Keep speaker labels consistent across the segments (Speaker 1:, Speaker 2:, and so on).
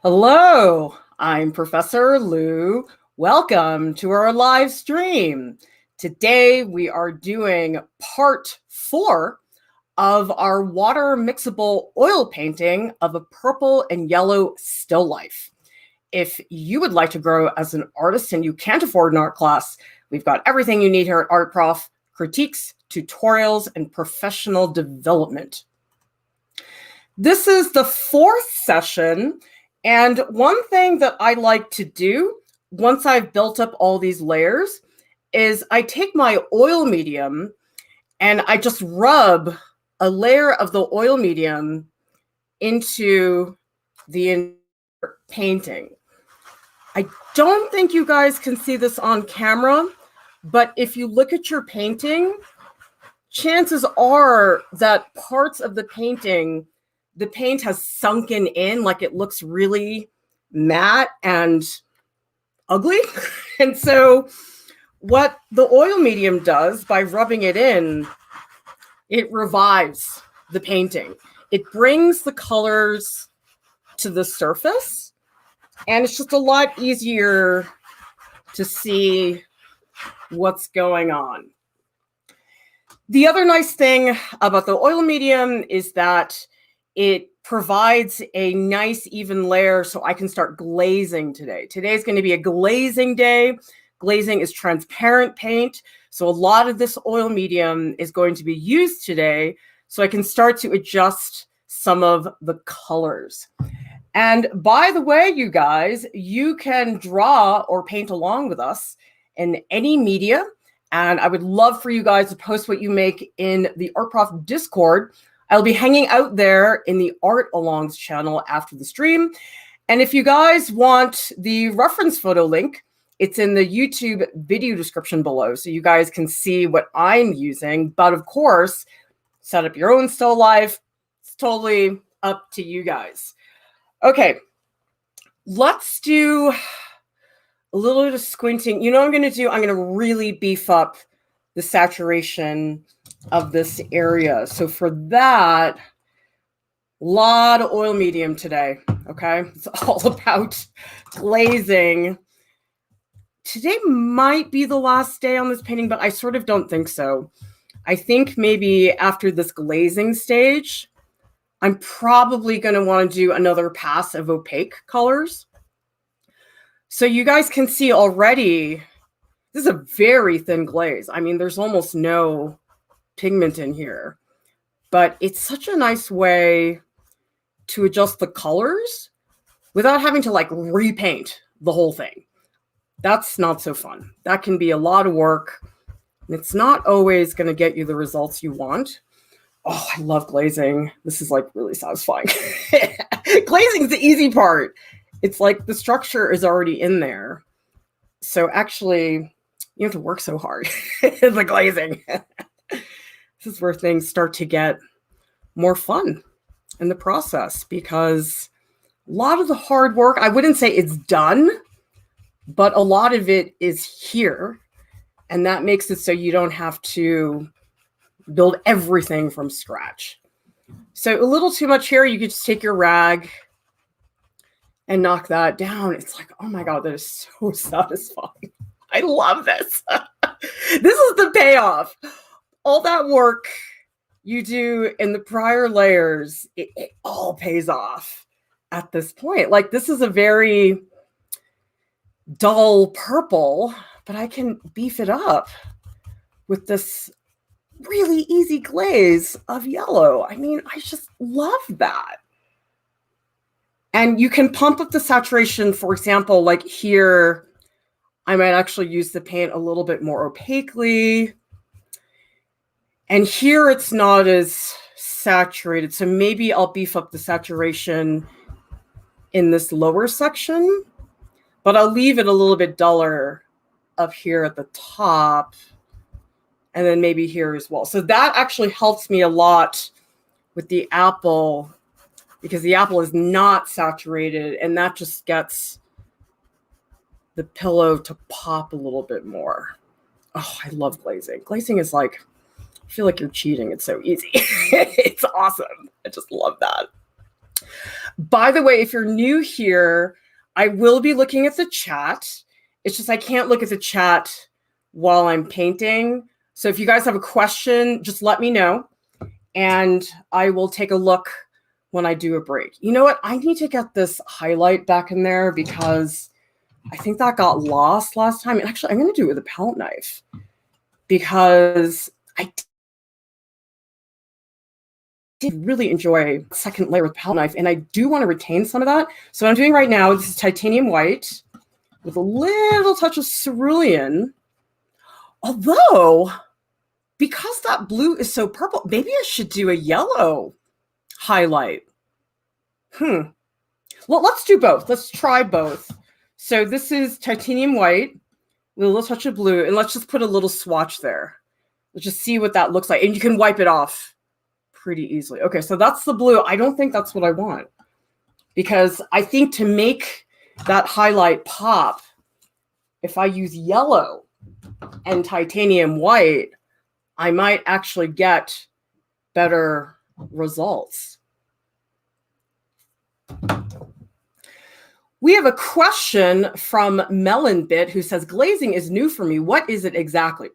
Speaker 1: Hello, I'm Professor Lieu. Welcome to our live stream. Today we are doing part 4 of our water mixable oil painting of a purple and yellow still life. If you would like to grow as an artist and you can't afford an art class, we've got everything you need here at Art Prof: critiques, tutorials, and professional development. This is the 4th session. And one thing that I like to do once I've built up all these layers is I take my oil medium and I just rub a layer of the oil medium into the painting. I don't think you guys can see this on camera, but if you look at your painting, chances are that parts of the painting, the paint has sunken in, like it looks really matte and ugly. And so what the oil medium does by rubbing it in, it revives the painting. It brings the colors to the surface, and it's just a lot easier to see what's going on. The other nice thing about the oil medium is that it provides a nice even layer so I can start glazing today. Today is going to be a glazing day. Glazing is transparent paint. So a lot of this oil medium is going to be used today so I can start to adjust some of the colors. And by the way, you guys, you can draw or paint along with us in any media. And I would love for you guys to post what you make in the Art Prof Discord. I'll be hanging out there in the Art Alongs channel after the stream. And if you guys want the reference photo link, it's in the YouTube video description below, so you guys can see what I'm using. But of course, set up your own still life. It's totally up to you guys. Okay, let's do a little bit of squinting. You know what I'm going to do? I'm going to really beef up the saturation of this area. So for that, a lot of oil medium today, okay? It's all about glazing. Today might be the last day on this painting, but I sort of don't think so. I think maybe after this glazing stage, I'm probably going to want to do another pass of opaque colors. So you guys can see already, this is a very thin glaze. I mean, there's almost no pigment in here, but it's such a nice way to adjust the colors without having to like repaint the whole thing. That's not so fun. That can be a lot of work. And it's not always going to get you the results you want. Oh, I love glazing. This is like really satisfying. Glazing is the easy part. It's like the structure is already in there. So actually, you have to work so hard in the glazing. This is where things start to get more fun in the process, because a lot of the hard work, I wouldn't say it's done, but a lot of it is here. And that makes it so you don't have to build everything from scratch. So a little too much here, you could just take your rag and knock that down. It's like, oh my God, that is so satisfying. I love this. This is the payoff. All that work you do in the prior layers, it all pays off at this point. Like, this is a very dull purple, but I can beef it up with this really easy glaze of yellow. I mean, I just love that. And you can pump up the saturation. For example, like here, I might actually use the paint a little bit more opaquely. And here it's not as saturated. So maybe I'll beef up the saturation in this lower section, but I'll leave it a little bit duller up here at the top. And then maybe here as well. So that actually helps me a lot with the apple, because the apple is not saturated, and that just gets the pillow to pop a little bit more. Oh, I love glazing. Glazing is like, I feel like you're cheating. It's so easy. It's awesome. I just love that. By the way, if you're new here, I will be looking at the chat. It's just I can't look at the chat while I'm painting. So if you guys have a question, just let me know, and I will take a look when I do a break. You know what? I need to get this highlight back in there because I think that got lost last time. And actually, I'm going to do it with a palette knife because I did really enjoy the second layer with the palette knife, and I do want to retain some of that. So what I'm doing right now, this is titanium white with a little touch of cerulean. Although, because that blue is so purple, maybe I should do a yellow highlight. Well, let's do both. Let's try both. So this is titanium white with a little touch of blue, and let's just put a little swatch there. Let's just see what that looks like. And you can wipe it off pretty easily. Okay, so that's the blue. I don't think that's what I want, because I think to make that highlight pop, if I use yellow and titanium white, I might actually get better results. We have a question from Melonbit who says, glazing is new for me. What is it exactly?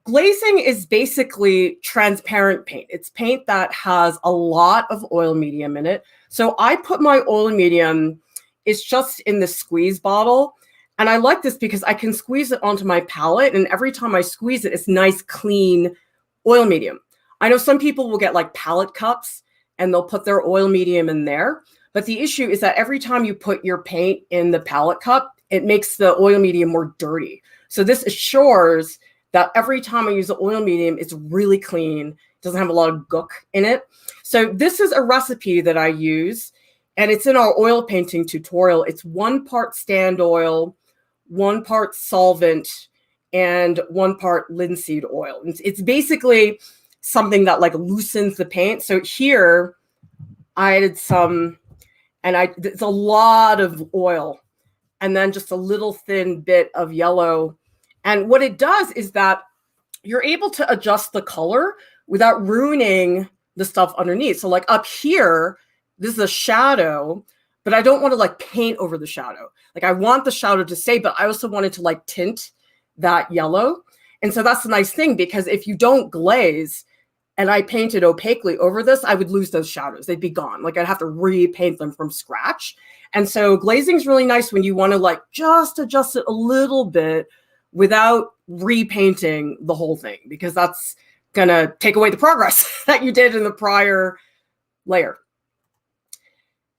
Speaker 1: Glazing is basically transparent paint. It's paint that has a lot of oil medium in it. So I put my oil medium, it's just in the squeeze bottle. And I like this because I can squeeze it onto my palette. And every time I squeeze it, it's nice, clean oil medium. I know some people will get like palette cups and they'll put their oil medium in there. But the issue is that every time you put your paint in the palette cup, it makes the oil medium more dirty. So this assures that every time I use the oil medium, it's really clean. It doesn't have a lot of gook in it. So this is a recipe that I use, and it's in our oil painting tutorial. It's 1 part stand oil, 1 part solvent, and 1 part linseed oil. It's basically something that like loosens the paint. So here I added some, and it's a lot of oil, and then just a little thin bit of yellow. And what it does is that you're able to adjust the color without ruining the stuff underneath. So like up here, this is a shadow, but I don't want to like paint over the shadow. Like I want the shadow to stay, but I also wanted to like tint that yellow. And so that's the nice thing, because if you don't glaze and I painted opaquely over this, I would lose those shadows. They'd be gone. Like I'd have to repaint them from scratch. And so glazing is really nice when you want to like just adjust it a little bit without repainting the whole thing, because that's going to take away the progress that you did in the prior layer.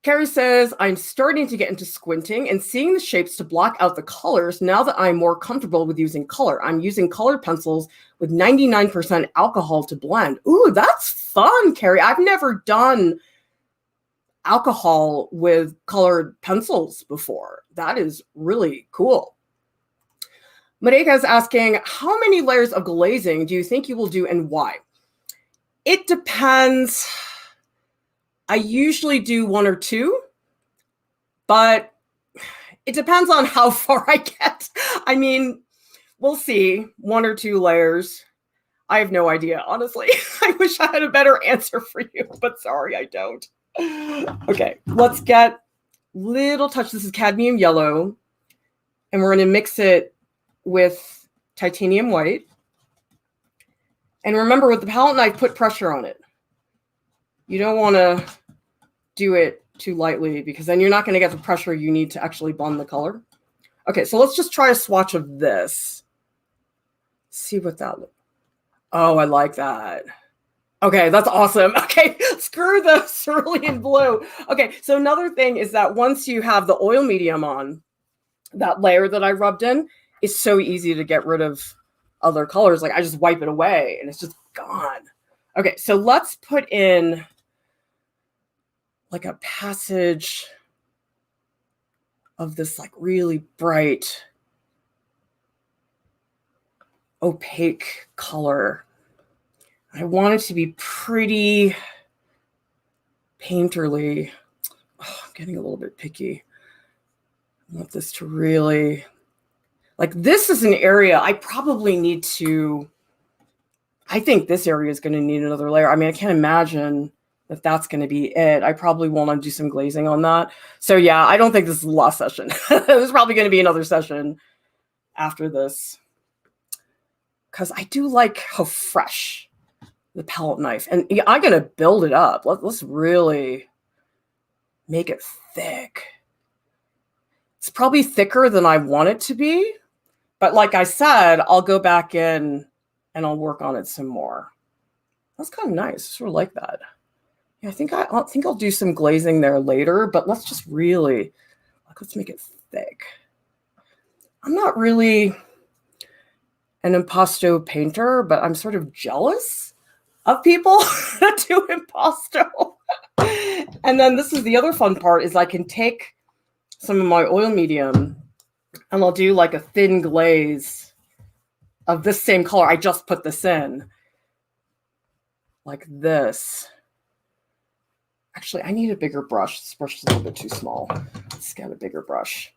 Speaker 1: Carrie says, I'm starting to get into squinting and seeing the shapes to block out the colors now that I'm more comfortable with using color. I'm using colored pencils with 99% alcohol to blend. Ooh, that's fun, Carrie. I've never done alcohol with colored pencils before. That is really cool. Marika is asking, how many layers of glazing do you think you will do and why? It depends. I usually do 1 or 2, but it depends on how far I get. I mean, we'll see. 1 or 2 layers. I have no idea, honestly. I wish I had a better answer for you, but sorry, I don't. Okay, let's get little touch. This is cadmium yellow, and we're going to mix it with titanium white. And remember, with the palette knife, put pressure on it. You don't want to do it too lightly, because then you're not going to get the pressure you need to actually blend the color. Okay, so let's just try a swatch of this. See what that looks. Oh, I like that. Okay, that's awesome. Okay, screw the cerulean blue. Okay, so another thing is that once you have the oil medium on, that layer that I rubbed in, it's so easy to get rid of other colors. Like I just wipe it away and it's just gone. Okay, so let's put in like a passage of this like really bright opaque color. I want it to be pretty painterly. Oh, I'm getting a little bit picky. I want this to really, like, this is an area I probably need to, I think this area is going to need another layer. I mean, I can't imagine if that's going to be it. I probably want to do some glazing on that. So yeah, I don't think this is the last session. There's probably going to be another session after this, because I do like how fresh the palette knife, and yeah, I'm going to build it up. Let's really make it thick. It's probably thicker than I want it to be, but like I said, I'll go back in and I'll work on it some more. That's kind of nice. I sort of like that. Yeah, I think I'll do some glazing there later, but let's just really, let's make it thick. I'm not really an impasto painter, but I'm sort of jealous of people that do impasto. And then this is the other fun part, is I can take some of my oil medium and I'll do like a thin glaze of this same color. I just put this in like this. Actually, I need a bigger brush. This brush is a little bit too small. Let's get a bigger brush.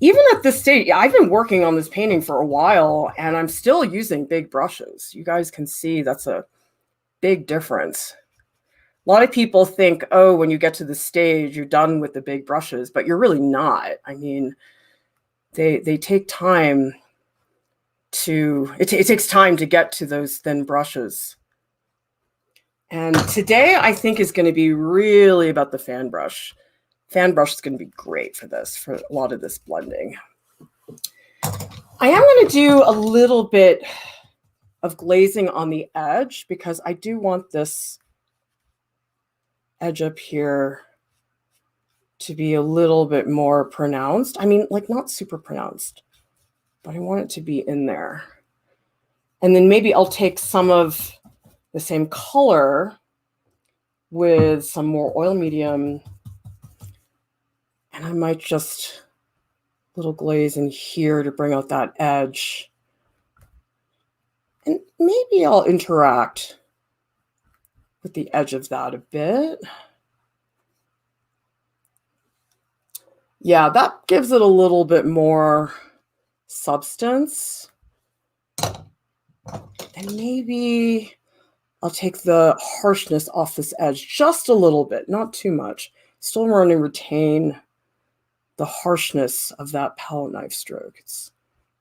Speaker 1: Even at this stage, I've been working on this painting for a while and I'm still using big brushes. You guys can see that's a big difference. A lot of people think, oh, when you get to the stage, you're done with the big brushes, but you're really not. I mean, they take time to, it takes time to get to those thin brushes. And today, I think, is going to be really about the fan brush. Fan brush is going to be great for this, for a lot of this blending. I am going to do a little bit of glazing on the edge because I do want this edge up here to be a little bit more pronounced. I mean, like not super pronounced, but I want it to be in there. And then maybe I'll take some of the same color with some more oil medium, and I might just little glaze in here to bring out that edge. And maybe I'll interact with the edge of that a bit. Yeah, that gives it a little bit more substance. And maybe I'll take the harshness off this edge just a little bit, not too much. Still want to retain the harshness of that palette knife stroke. It's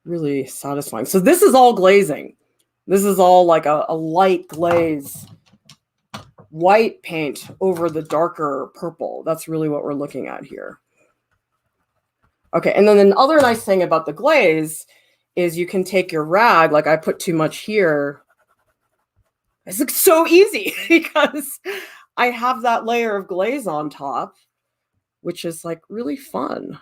Speaker 1: really satisfying. So this is all glazing. This is all like a light glaze, white paint over the darker purple. That's really what we're looking at here. Okay, and then the other nice thing about the glaze is you can take your rag, like I put too much here. It's like so easy because I have that layer of glaze on top, which is like really fun.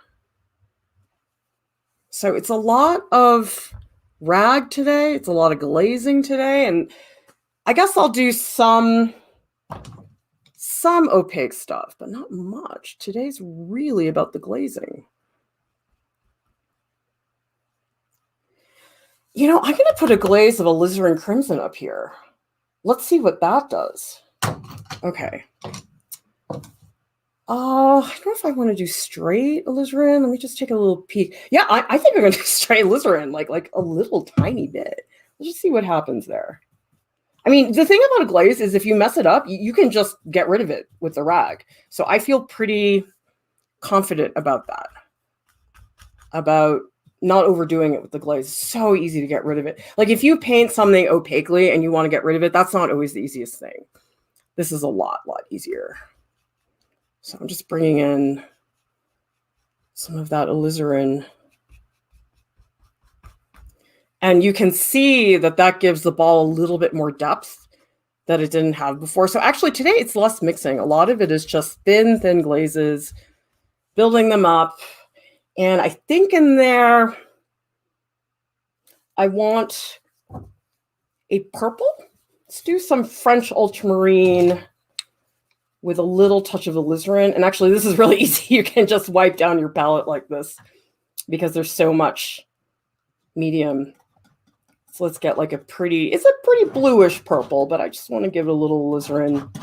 Speaker 1: So it's a lot of rag today. It's a lot of glazing today. And I guess I'll do some opaque stuff, but not much. Today's really about the glazing. You know, I'm going to put a glaze of alizarin crimson up here. Let's see what that does. Okay. I don't know if I want to do straight alizarin. Let me just take a little peek. Yeah, I think I'm going to do straight alizarin, like a little tiny bit. Let's just see what happens there. I mean, the thing about a glaze is if you mess it up, you can just get rid of it with the rag. So I feel pretty confident about that, about not overdoing it with the glaze. It's so easy to get rid of it. Like if you paint something opaquely and you want to get rid of it, that's not always the easiest thing. This is a lot easier. So I'm just bringing in some of that alizarin. And you can see that that gives the ball a little bit more depth that it didn't have before. So actually today it's less mixing. A lot of it is just thin glazes, building them up. And I think in there, I want a purple. Let's do some French ultramarine with a little touch of alizarin. And actually, this is really easy. You can just wipe down your palette like this because there's so much medium. So let's get like it's a pretty bluish purple, but I just want to give it a little alizarin.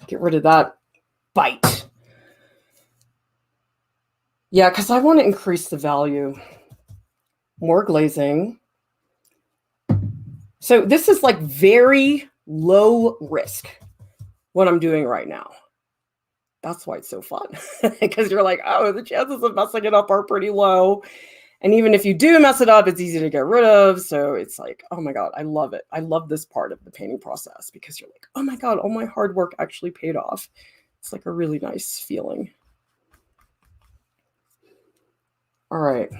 Speaker 1: Get rid of that bite. Yeah, because I want to increase the value. More glazing. So this is like very low risk. what I'm doing right now. That's why it's so fun, because you're like, oh, the chances of messing it up are pretty low. And even if you do mess it up, it's easy to get rid of. So it's like, oh my God, I love it. I love this part of the painting process because you're like, oh my God, all my hard work actually paid off. It's like a really nice feeling. All right.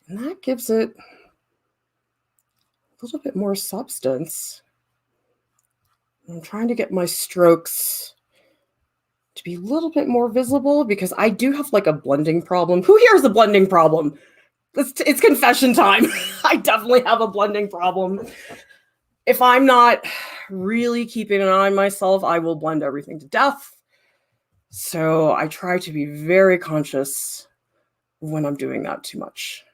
Speaker 1: And that gives it a little bit more substance. I'm trying to get my strokes to be a little bit more visible because I do have like a blending problem. Who here has a blending problem? It's confession time. I definitely have a blending problem. If I'm not really keeping an eye on myself, I will blend everything to death. So I try to be very conscious when I'm doing that too much.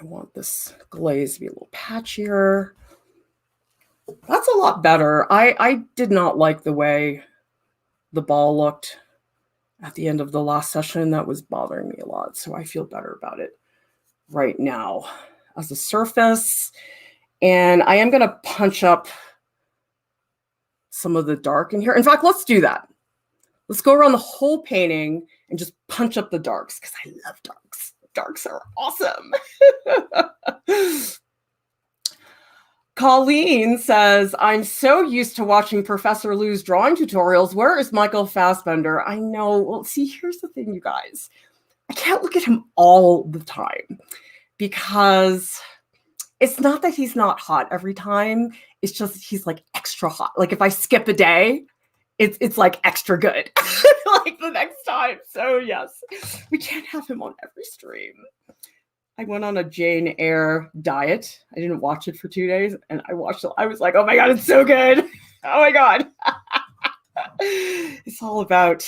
Speaker 1: I want this glaze to be a little patchier. That's a lot better. I did not like the way the ball looked at the end of the last session. That was bothering me a lot. So I feel better about it right now as a surface. And I am going to punch up some of the dark in here. In fact, let's do that. Let's go around the whole painting and just punch up the darks because I love darks. Darks are awesome. Colleen says, I'm so used to watching Professor Lieu's drawing tutorials. Where is Michael Fassbender? I know. Well, see, here's the thing, you guys. I can't look at him all the time because it's not that he's not hot every time. It's just he's like extra hot. Like if I skip a day, it's like extra good like the next time. So yes, we can't have him on every stream. I went on a Jane Eyre diet. I didn't watch it for 2 days and I watched it. I was like, oh my God, it's so good. Oh my God. It's all about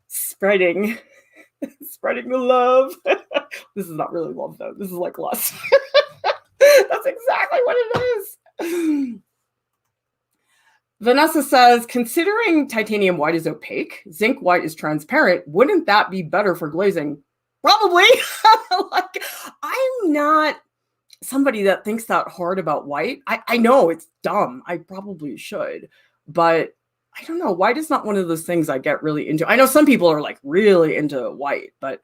Speaker 1: spreading the love. This is not really love though. This is like lust. That's exactly what it is. Vanessa says, considering titanium white is opaque, zinc white is transparent, wouldn't that be better for glazing? Probably. Like, I'm not somebody that thinks that hard about white. I know it's dumb. I probably should. But I don't know. White is not one of those things I get really into. I know some people are like really into white, but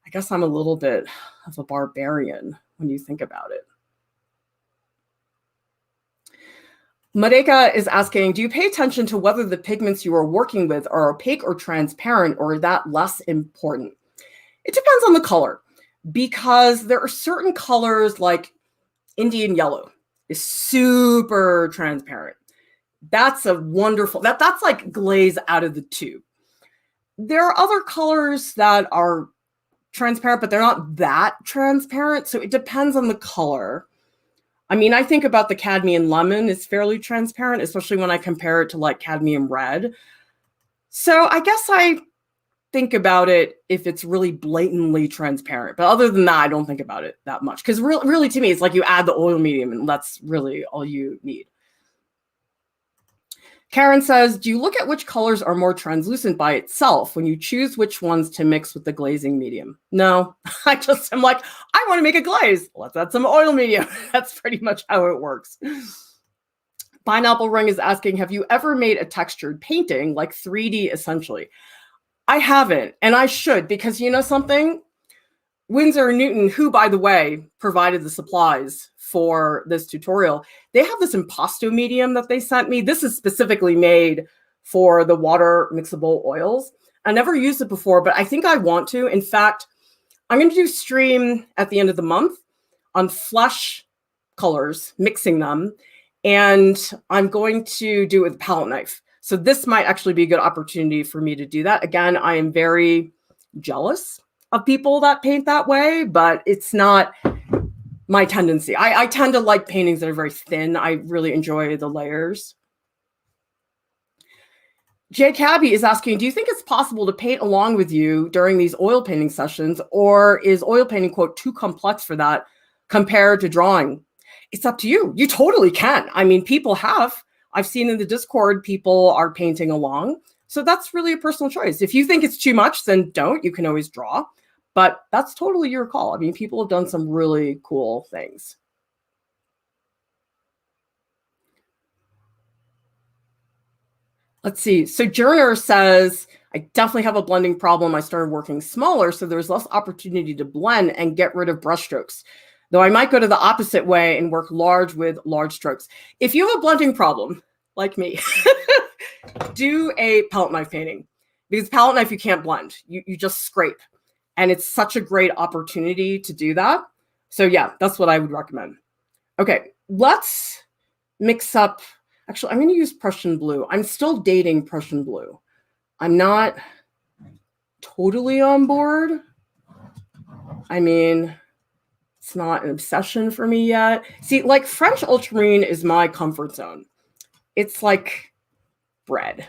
Speaker 1: I guess I'm a little bit of a barbarian when you think about it. Mareka is asking, do you pay attention to whether the pigments you are working with are opaque or transparent, or is that less important? It depends on the color, because there are certain colors like Indian yellow is super transparent. That's a wonderful, that's like glaze out of the tube. There are other colors that are transparent, but they're not that transparent. So it depends on the color. I mean, I think about the cadmium lemon is fairly transparent, especially when I compare it to like cadmium red. So I guess I think about it if it's really blatantly transparent. But other than that, I don't think about it that much. Because really, to me, it's like you add the oil medium and that's really all you need. Karen says, do you look at which colors are more translucent by itself when you choose which ones to mix with the glazing medium? No, I'm like, I want to make a glaze. Let's add some oil medium. That's pretty much how it works. Pineapple Ring is asking, have you ever made a textured painting, like 3D essentially? I haven't, and I should, because you know something? Winsor & Newton, who, by the way, provided the supplies for this tutorial, they have this impasto medium that they sent me. This is specifically made for the water mixable oils. I never used it before, but I think I want to. In fact, I'm going to do a stream at the end of the month on flesh colors, mixing them, and I'm going to do it with a palette knife. So this might actually be a good opportunity for me to do that. Again, I am very jealous of people that paint that way, but it's not my tendency. I tend to like paintings that are very thin. I really enjoy the layers. Jay Cabby is asking, do you think it's possible to paint along with you during these oil painting sessions, or is oil painting, quote, too complex for that compared to drawing? It's up to you. You totally can. I mean, people have. I've seen in the Discord, people are painting along. So that's really a personal choice. If you think it's too much, then don't. You can always draw. But that's totally your call. I mean, people have done some really cool things. Let's see. Sojourner says, I definitely have a blending problem. I started working smaller, so there's less opportunity to blend and get rid of brush strokes. Though I might go to the opposite way and work large with large strokes. If you have a blending problem, like me, do a palette knife painting. Because palette knife, you can't blend. You just scrape. And it's such a great opportunity to do that. So yeah, that's what I would recommend. Okay, let's mix up. Actually, I'm going to use Prussian blue. I'm still dating Prussian blue. I'm not totally on board. I mean, it's not an obsession for me yet. See, like French ultramarine is my comfort zone. It's like bread.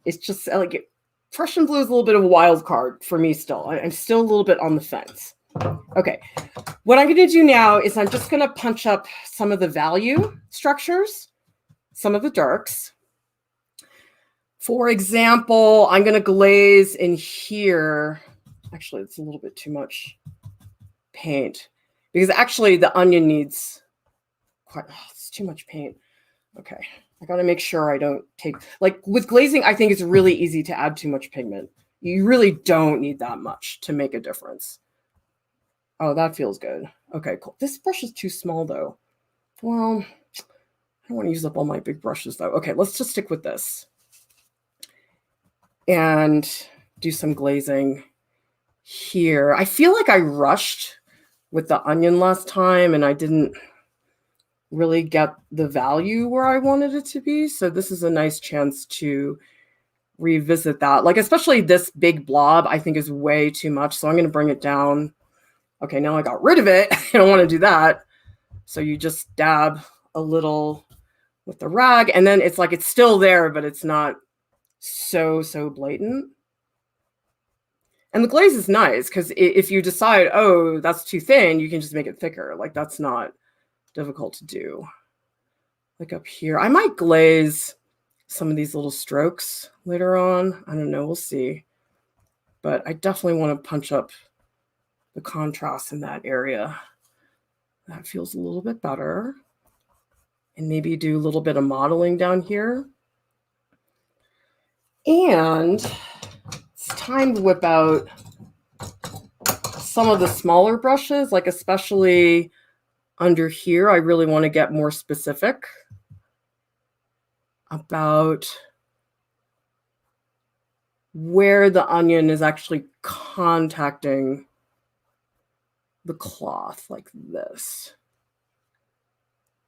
Speaker 1: It's just like Prussian blue is a little bit of a wild card for me still. I'm still a little bit on the fence. Okay, what I'm going to do now is I'm just going to punch up some of the value structures, some of the darks. For example, I'm going to glaze in here. Actually, it's a little bit too much paint because actually the onion needs quite, it's too much paint. Okay, I got to make sure I don't take, like with glazing, I think it's really easy to add too much pigment. You really don't need that much to make a difference. Oh, that feels good. Okay, cool. This brush is too small though. Well, I don't want to use up all my big brushes though. Okay, let's just stick with this and do some glazing here. I feel like I rushed with the onion last time and I didn't really get the value where I wanted it to be. So this is a nice chance to revisit that. Like especially this big blob, I think is way too much. So I'm going to bring it down. Okay, now I got rid of it. I don't want to do that. So you just dab a little with the rag and then it's like it's still there, but it's not so blatant. And the glaze is nice because if you decide, oh, that's too thin, you can just make it thicker. Like that's not difficult to do. Like up here, I might glaze some of these little strokes later on. I don't know, we'll see. But I definitely want to punch up the contrast in that area. That feels a little bit better. And maybe do a little bit of modeling down here. And it's time to whip out some of the smaller brushes, like especially under here. I really want to get more specific about where the onion is actually contacting the cloth like this.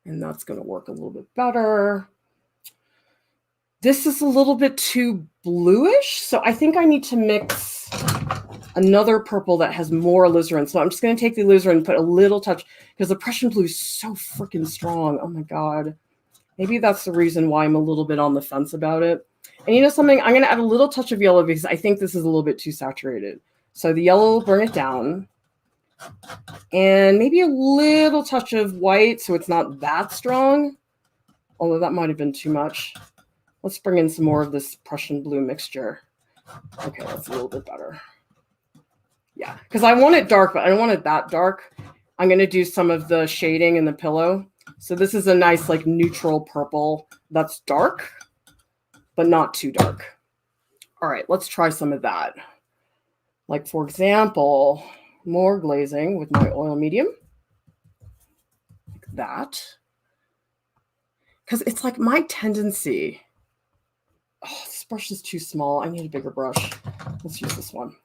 Speaker 1: And that's going to work a little bit better. This is a little bit too bluish, so I think I need to mix another purple that has more alizarin. So I'm just going to take the alizarin and put a little touch, because the Prussian blue is so freaking strong. Oh my God. Maybe that's the reason why I'm a little bit on the fence about it. And you know something? I'm going to add a little touch of yellow because I think this is a little bit too saturated. So the yellow will bring it down. And maybe a little touch of white so it's not that strong. Although that might have been too much. Let's bring in some more of this Prussian blue mixture. Okay, that's a little bit better. Yeah, because I want it dark, but I don't want it that dark. I'm going to do some of the shading in the pillow. So this is a nice like neutral purple that's dark, but not too dark. All right, let's try some of that. Like for example, more glazing with my oil medium. Like that. Because it's like my tendency. Oh, this brush is too small. I need a bigger brush. Let's use this one.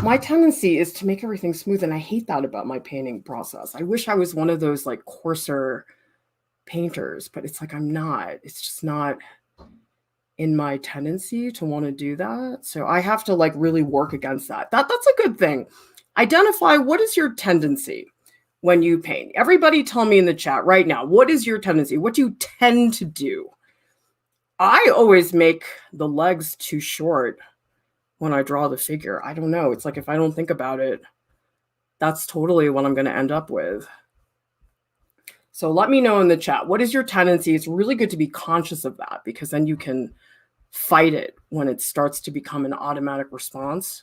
Speaker 1: My tendency is to make everything smooth, and I hate that about my painting process. I wish I was one of those like coarser painters, but it's like I'm not. It's just not in my tendency to want to do that. So I have to like really work against that. That's a good thing. Identify what is your tendency when you paint. Everybody tell me in the chat right now, what is your tendency? What do you tend to do? I always make the legs too short when I draw the figure. I don't know. It's like if I don't think about it, that's totally what I'm going to end up with. So let me know in the chat. What is your tendency? It's really good to be conscious of that because then you can fight it when it starts to become an automatic response.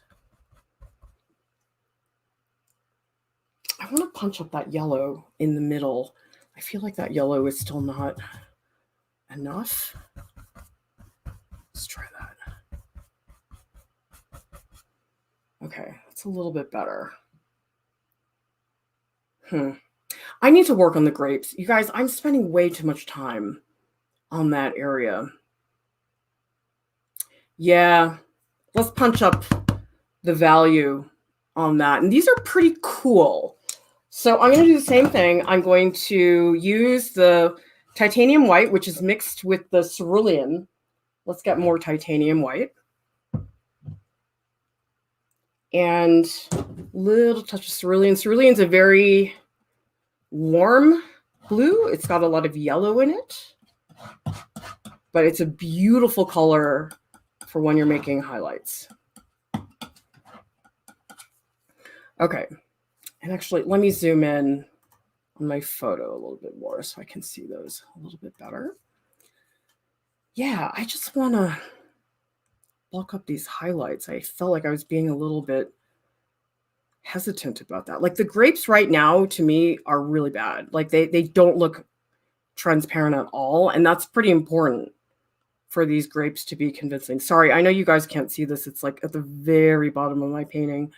Speaker 1: I want to punch up that yellow in the middle. I feel like that yellow is still not enough? Let's try that. Okay, that's a little bit better. I need to work on the grapes. You guys, I'm spending way too much time on that area. Yeah, let's punch up the value on that. And these are pretty cool. So I'm going to do the same thing. I'm going to use the titanium white, which is mixed with the cerulean. Let's get more titanium white. And a little touch of cerulean. Cerulean's a very warm blue. It's got a lot of yellow in it, but it's a beautiful color for when you're making highlights. Okay, and actually, let me zoom in on my photo a little bit more so I can see those a little bit better. Yeah, I just want to bulk up these highlights. I felt like I was being a little bit hesitant about that. Like the grapes right now, to me, are really bad. Like they don't look transparent at all, and that's pretty important for these grapes to be convincing. Sorry, I know you guys can't see this. It's like at the very bottom of my painting,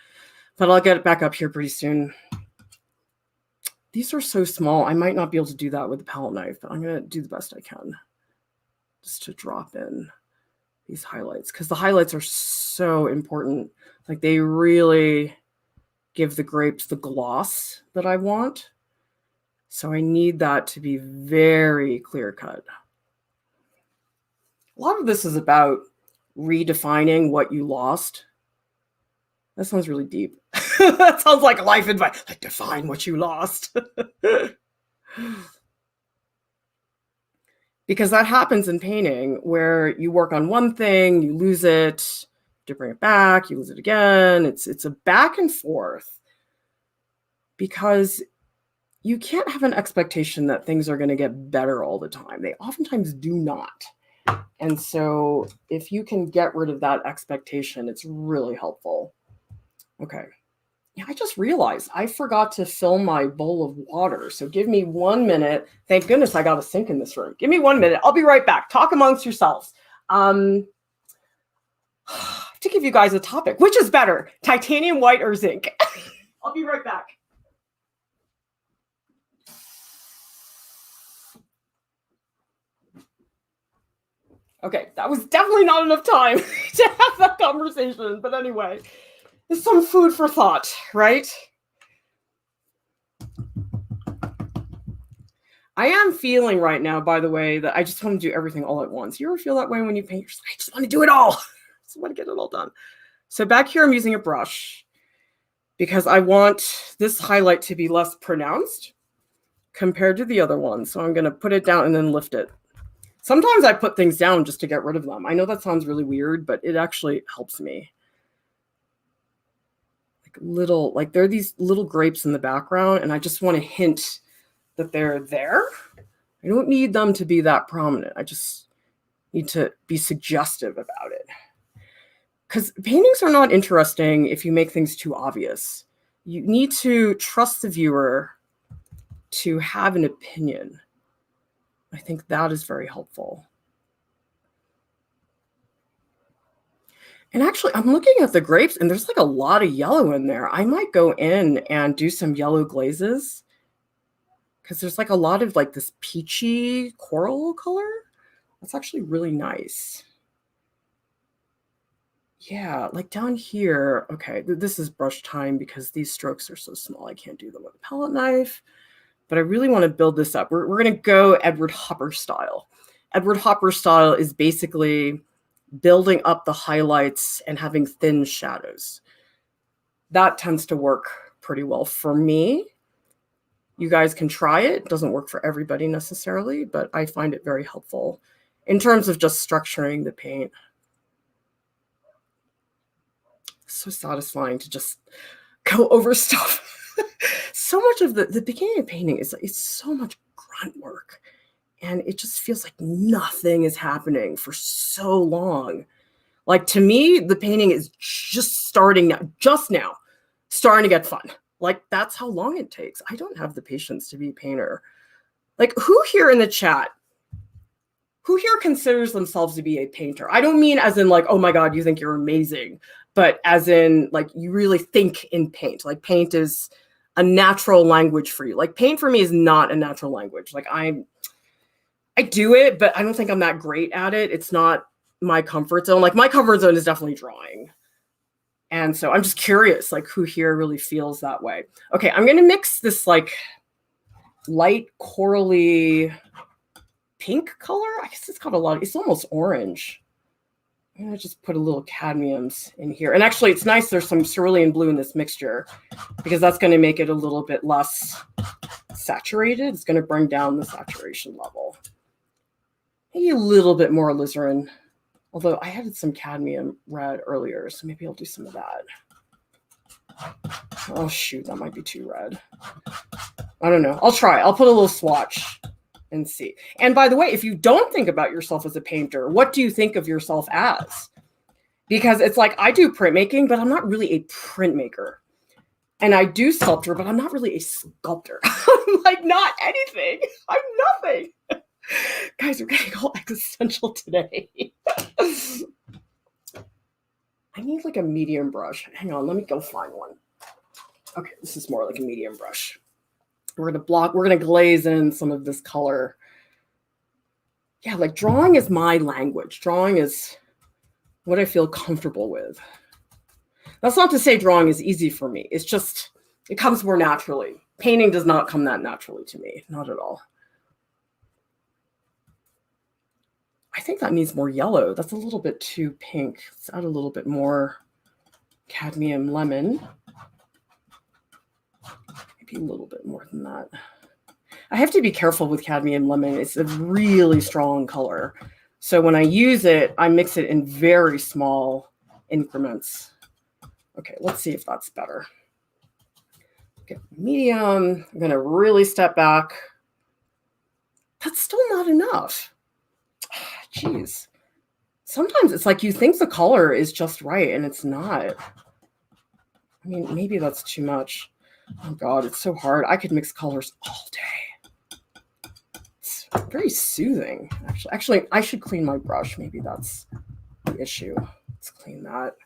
Speaker 1: but I'll get it back up here pretty soon. These are so small. I might not be able to do that with a palette knife, but I'm going to do the best I can just to drop in these highlights, because the highlights are so important. Like they really give the grapes the gloss that I want. So I need that to be very clear cut. A lot of this is about redefining what you lost. That sounds really deep. That sounds like life advice. Like define what you lost. Because that happens in painting where you work on one thing, you lose it, you bring it back, you lose it again. It's a back and forth, because you can't have an expectation that things are going to get better all the time. They oftentimes do not. And so if you can get rid of that expectation, it's really helpful. Okay. Yeah, I just realized I forgot to fill my bowl of water. So give me 1 minute. Thank goodness I got a sink in this room. Give me 1 minute. I'll be right back. Talk amongst yourselves. To give you guys a topic. Which is better, titanium white or zinc? I'll be right back. Okay, that was definitely not enough time to have that conversation. But anyway, it's some food for thought, right? I am feeling right now, by the way, that I just want to do everything all at once. You ever feel that way when you paint? You're just like, I just want to do it all. I just want to get it all done. So back here, I'm using a brush because I want this highlight to be less pronounced compared to the other one. So I'm going to put it down and then lift it. Sometimes I put things down just to get rid of them. I know that sounds really weird, but it actually helps me. Like there are these little grapes in the background, and I just want to hint that they're there. I don't need them to be that prominent. I just need to be suggestive about it. Because paintings are not interesting if you make things too obvious. You need to trust the viewer to have an opinion. I think that is very helpful. And actually, I'm looking at the grapes, and there's like a lot of yellow in there. I might go in and do some yellow glazes, because there's like a lot of like this peachy coral color. That's actually really nice. Yeah, like down here. Okay, this is brush time because these strokes are so small. I can't do them with a palette knife. But I really want to build this up. We're going to go Edward Hopper style. Edward Hopper style is basically building up the highlights and having thin shadows. That tends to work pretty well for me. You guys can try it. It doesn't work for everybody necessarily, but I find it very helpful in terms of just structuring the paint. So satisfying to just go over stuff. So much of the beginning of painting is it's so much grunt work, and it just feels like nothing is happening for so long. Like to me, the painting is just starting now, starting to get fun. Like that's how long it takes. I don't have the patience to be a painter. Like who here in the chat, who here considers themselves to be a painter? I don't mean as in like, oh my God, you think you're amazing, but as in like you really think in paint. Like paint is a natural language for you. Like paint for me is not a natural language. Like I do it, but I don't think I'm that great at it. It's not my comfort zone. Like my comfort zone is definitely drawing. And so I'm just curious, like who here really feels that way. Okay, I'm gonna mix this like light corally pink color. I guess it's got a lot, it's almost orange. I'm gonna just put a little cadmiums in here. And actually it's nice there's some cerulean blue in this mixture because that's gonna make it a little bit less saturated. It's gonna bring down the saturation level. Maybe a little bit more alizarin. Although I added some cadmium red earlier, so maybe I'll do some of that. Oh, shoot, that might be too red. I don't know. I'll try. I'll put a little swatch and see. And by the way, if you don't think about yourself as a painter, what do you think of yourself as? Because it's like I do printmaking, but I'm not really a printmaker. And I do sculpture, but I'm not really a sculptor. I'm like not anything. I'm nothing. Guys, we're getting all existential today. I need like a medium brush. Hang on, let me go find one. Okay, this is more like a medium brush. We're gonna glaze in some of this color. Yeah, like drawing is my language. Drawing is what I feel comfortable with. That's not to say drawing is easy for me. It's just, it comes more naturally. Painting does not come that naturally to me, not at all. I think that needs more yellow. That's a little bit too pink. Let's add a little bit more cadmium lemon. Maybe a little bit more than that. I have to be careful with cadmium lemon. It's a really strong color. So when I use it, I mix it in very small increments. Okay, let's see if that's better. Okay, medium. I'm going to really step back. That's still not enough. Jeez. Sometimes it's like you think the color is just right and it's not. I mean, maybe that's too much. Oh God, it's so hard. I could mix colors all day. It's very soothing, actually. Actually, I should clean my brush. Maybe that's the issue. Let's clean that.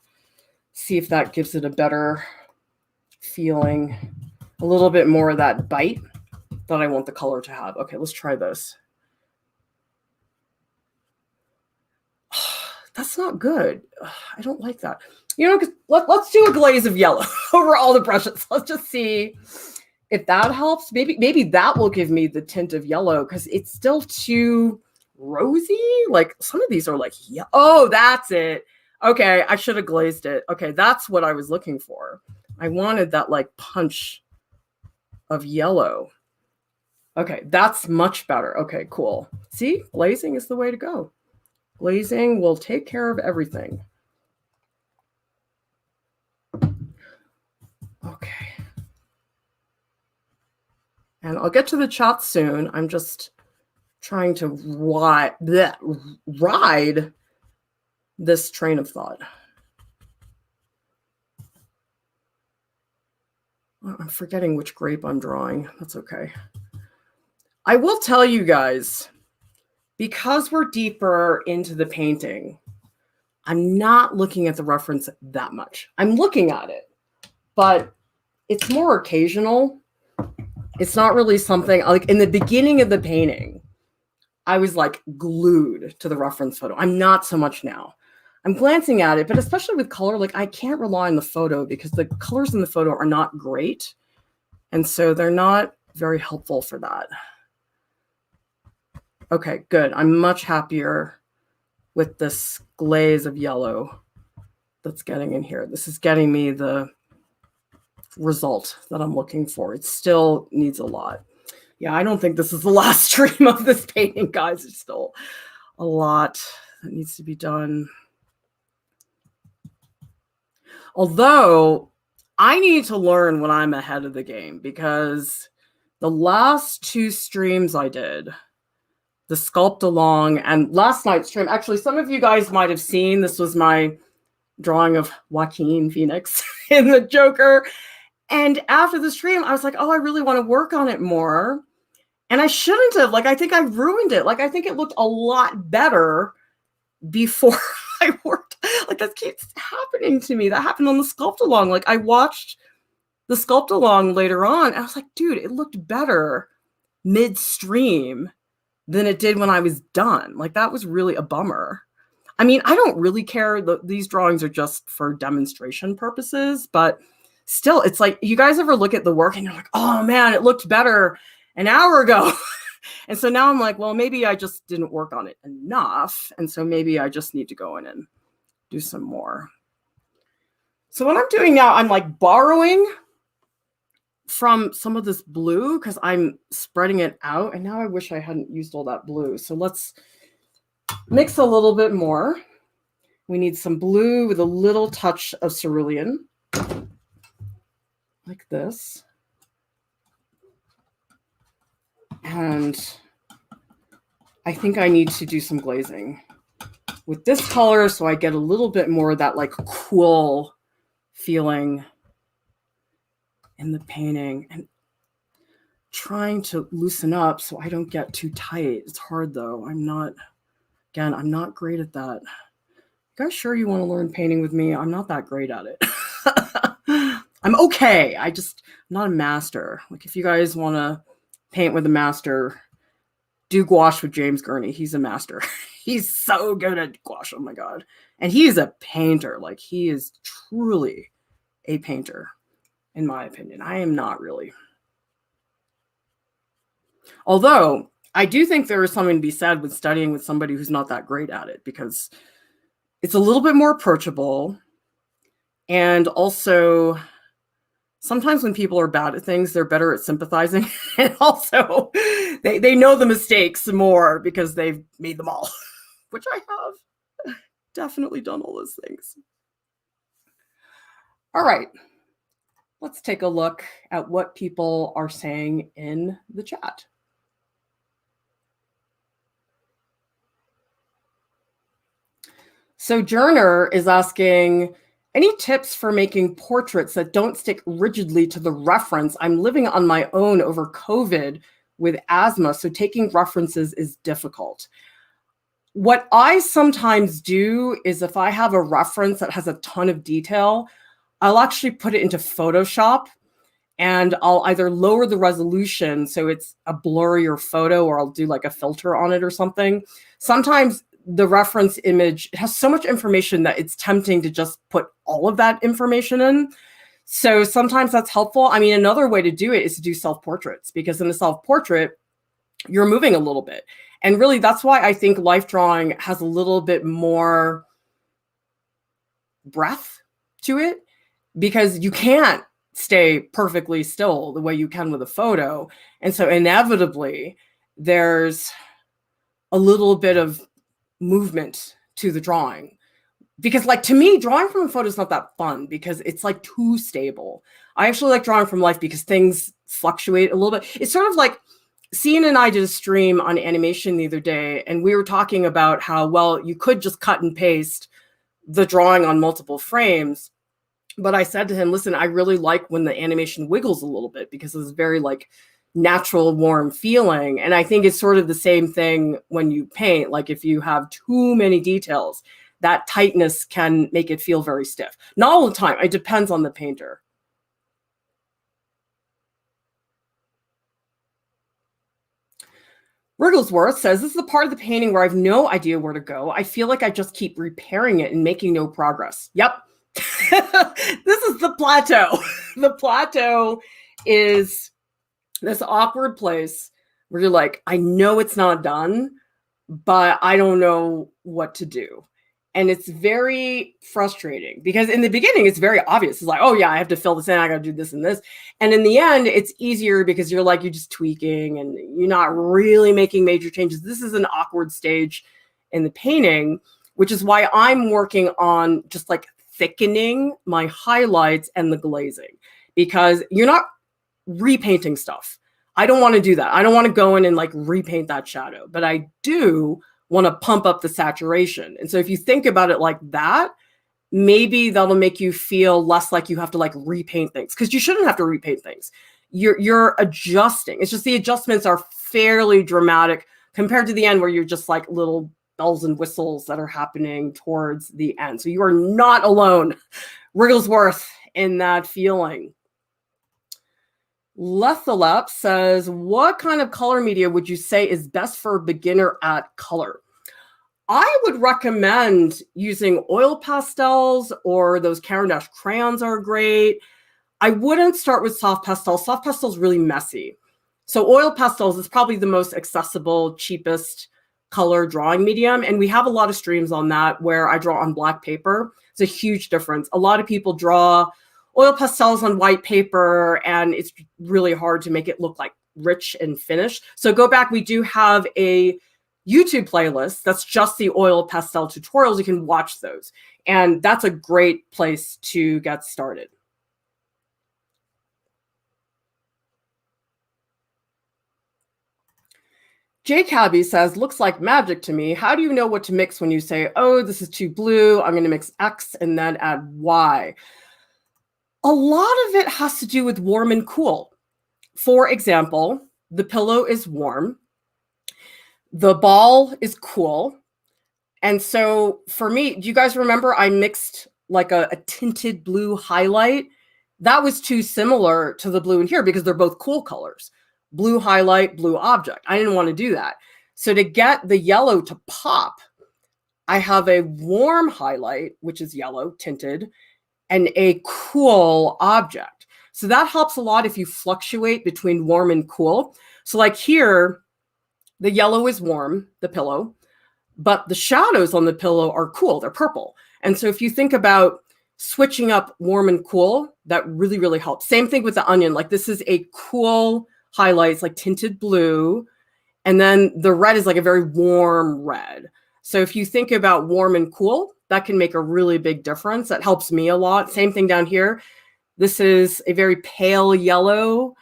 Speaker 1: See if that gives it a better feeling. A little bit more of that bite that I want the color to have. Okay, let's try this. That's not good. I don't like that. You know, let's do a glaze of yellow over all the brushes. Let's just see if that helps. Maybe that will give me the tint of yellow because it's still too rosy. Like some of these are like, yeah. Oh, that's it. Okay, I should have glazed it. Okay, that's what I was looking for. I wanted that like punch of yellow. Okay, that's much better. Okay, cool. See, glazing is the way to go. Glazing will take care of everything. Okay. And I'll get to the chat soon. I'm just trying to ride this train of thought. I'm forgetting which grape I'm drawing. That's okay. I will tell you guys, because we're deeper into the painting, I'm not looking at the reference that much. I'm looking at it, but it's more occasional. It's not really something like in the beginning of the painting, I was like glued to the reference photo. I'm not so much now. I'm glancing at it, but especially with color, like I can't rely on the photo because the colors in the photo are not great. And so they're not very helpful for that. Okay, good. I'm much happier with this glaze of yellow that's getting in here. This is getting me the result that I'm looking for. It still needs a lot. Yeah, I don't think this is the last stream of this painting, guys. There's still a lot that needs to be done. Although I need to learn when I'm ahead of the game because the last two streams I did, the Sculpt Along and last night's stream, actually, some of you guys might have seen, this was my drawing of Joaquin Phoenix in the Joker. And after the stream, I was like, oh, I really want to work on it more. And I shouldn't have. Like, I think I ruined it. Like, I think it looked a lot better before I worked. Like, that keeps happening to me. That happened on the sculpt-along. Like, I watched the sculpt-along later on, and I was like, dude, it looked better midstream than it did when I was done. Like, that was really a bummer. I mean, I don't really care. These drawings are just for demonstration purposes, but still, it's like, you guys ever look at the work and you're like, oh man, it looked better an hour ago. And so now I'm like, well, maybe I just didn't work on it enough. And so maybe I just need to go in and do some more. So what I'm doing now, I'm like borrowing from some of this blue because I'm spreading it out. And now I wish I hadn't used all that blue. So let's mix a little bit more. We need some blue with a little touch of cerulean, like this. And I think I need to do some glazing with this color so I get a little bit more of that like cool feeling in the painting, and trying to loosen up so I don't get too tight. It's hard though. I'm not great at that. You guys sure you want to learn painting with me? I'm not that great at it. I'm okay. I'm not a master. Like, if you guys want to paint with a master, do gouache with James Gurney. He's a master. He's so good at gouache. Oh my God. And he's a painter. Like, he is truly a painter, in my opinion. I am not really. Although I do think there is something to be said with studying with somebody who's not that great at it, because it's a little bit more approachable. And also, sometimes when people are bad at things, they're better at sympathizing. And also, they know the mistakes more because they've made them all, which I have definitely done all those things. All right, let's take a look at what people are saying in the chat. Sojourner is asking, any tips for making portraits that don't stick rigidly to the reference? I'm living on my own over COVID with asthma, so taking references is difficult. What I sometimes do is, if I have a reference that has a ton of detail, I'll actually put it into Photoshop, and I'll either lower the resolution so it's a blurrier photo, or I'll do like a filter on it or something. Sometimes the reference image has so much information that it's tempting to just put all of that information in. So sometimes that's helpful. I mean, another way to do it is to do self-portraits, because in a self-portrait, you're moving a little bit. And really, that's why I think life drawing has a little bit more breath to it, because you can't stay perfectly still the way you can with a photo. And so inevitably, there's a little bit of movement to the drawing, because, like, to me, drawing from a photo is not that fun because it's like too stable. I actually like drawing from life because things fluctuate a little bit. It's sort of like, Cian and I did a stream on animation the other day, and we were talking about how, well, you could just cut and paste the drawing on multiple frames. But I said to him, listen, I really like when the animation wiggles a little bit, because it's very like natural, warm feeling. And I think it's sort of the same thing when you paint. Like, if you have too many details, that tightness can make it feel very stiff. Not all the time. It depends on the painter. Wrigglesworth says, this is the part of the painting where I have no idea where to go. I feel like I just keep repairing it and making no progress. Yep. This is the plateau. The plateau is this awkward place where you're like, I know it's not done, but I don't know what to do. And it's very frustrating, because in the beginning, it's very obvious. It's like, oh yeah, I have to fill this in. I got to do this and this. And in the end, it's easier because you're like, you're just tweaking and you're not really making major changes. This is an awkward stage in the painting, which is why I'm working on just like thickening my highlights and the glazing, because you're not repainting stuff. I don't want to do that. I don't want to go in and like repaint that shadow, but I do want to pump up the saturation. And so if you think about it like that, maybe that'll make you feel less like you have to like repaint things, because you shouldn't have to repaint things. you're adjusting. It's just the adjustments are fairly dramatic compared to the end where you're just like little bells and whistles that are happening towards the end. So you are not alone, Wrigglesworth, in that feeling. Lethalep says, what kind of color media would you say is best for a beginner at color? I would recommend using oil pastels, or those Caran d'Ache crayons are great. I wouldn't start with soft pastels. Soft pastels really messy. So oil pastels is probably the most accessible, cheapest color drawing medium. And we have a lot of streams on that where I draw on black paper. It's a huge difference. A lot of people draw oil pastels on white paper, and it's really hard to make it look like rich and finished. So go back. We do have a YouTube playlist that's just the oil pastel tutorials. You can watch those. And that's a great place to get started. Jay Cabby says, looks like magic to me. How do you know what to mix when you say, oh, this is too blue, I'm going to mix X and then add Y? A lot of it has to do with warm and cool. For example, the pillow is warm. The ball is cool. And so for me, do you guys remember I mixed like a tinted blue highlight? That was too similar to the blue in here because they're both cool colors. Blue highlight, blue object. I didn't want to do that. So to get the yellow to pop, I have a warm highlight, which is yellow tinted, and a cool object. So that helps a lot if you fluctuate between warm and cool. So like here, the yellow is warm, the pillow, but the shadows on the pillow are cool. They're purple. And so if you think about switching up warm and cool, that really, really helps. Same thing with the onion. Like this is a cool highlights, like tinted blue, and then the red is like a very warm red. So if you think about warm and cool, that can make a really big difference. That helps me a lot. Same thing down here. This is a very pale yellow,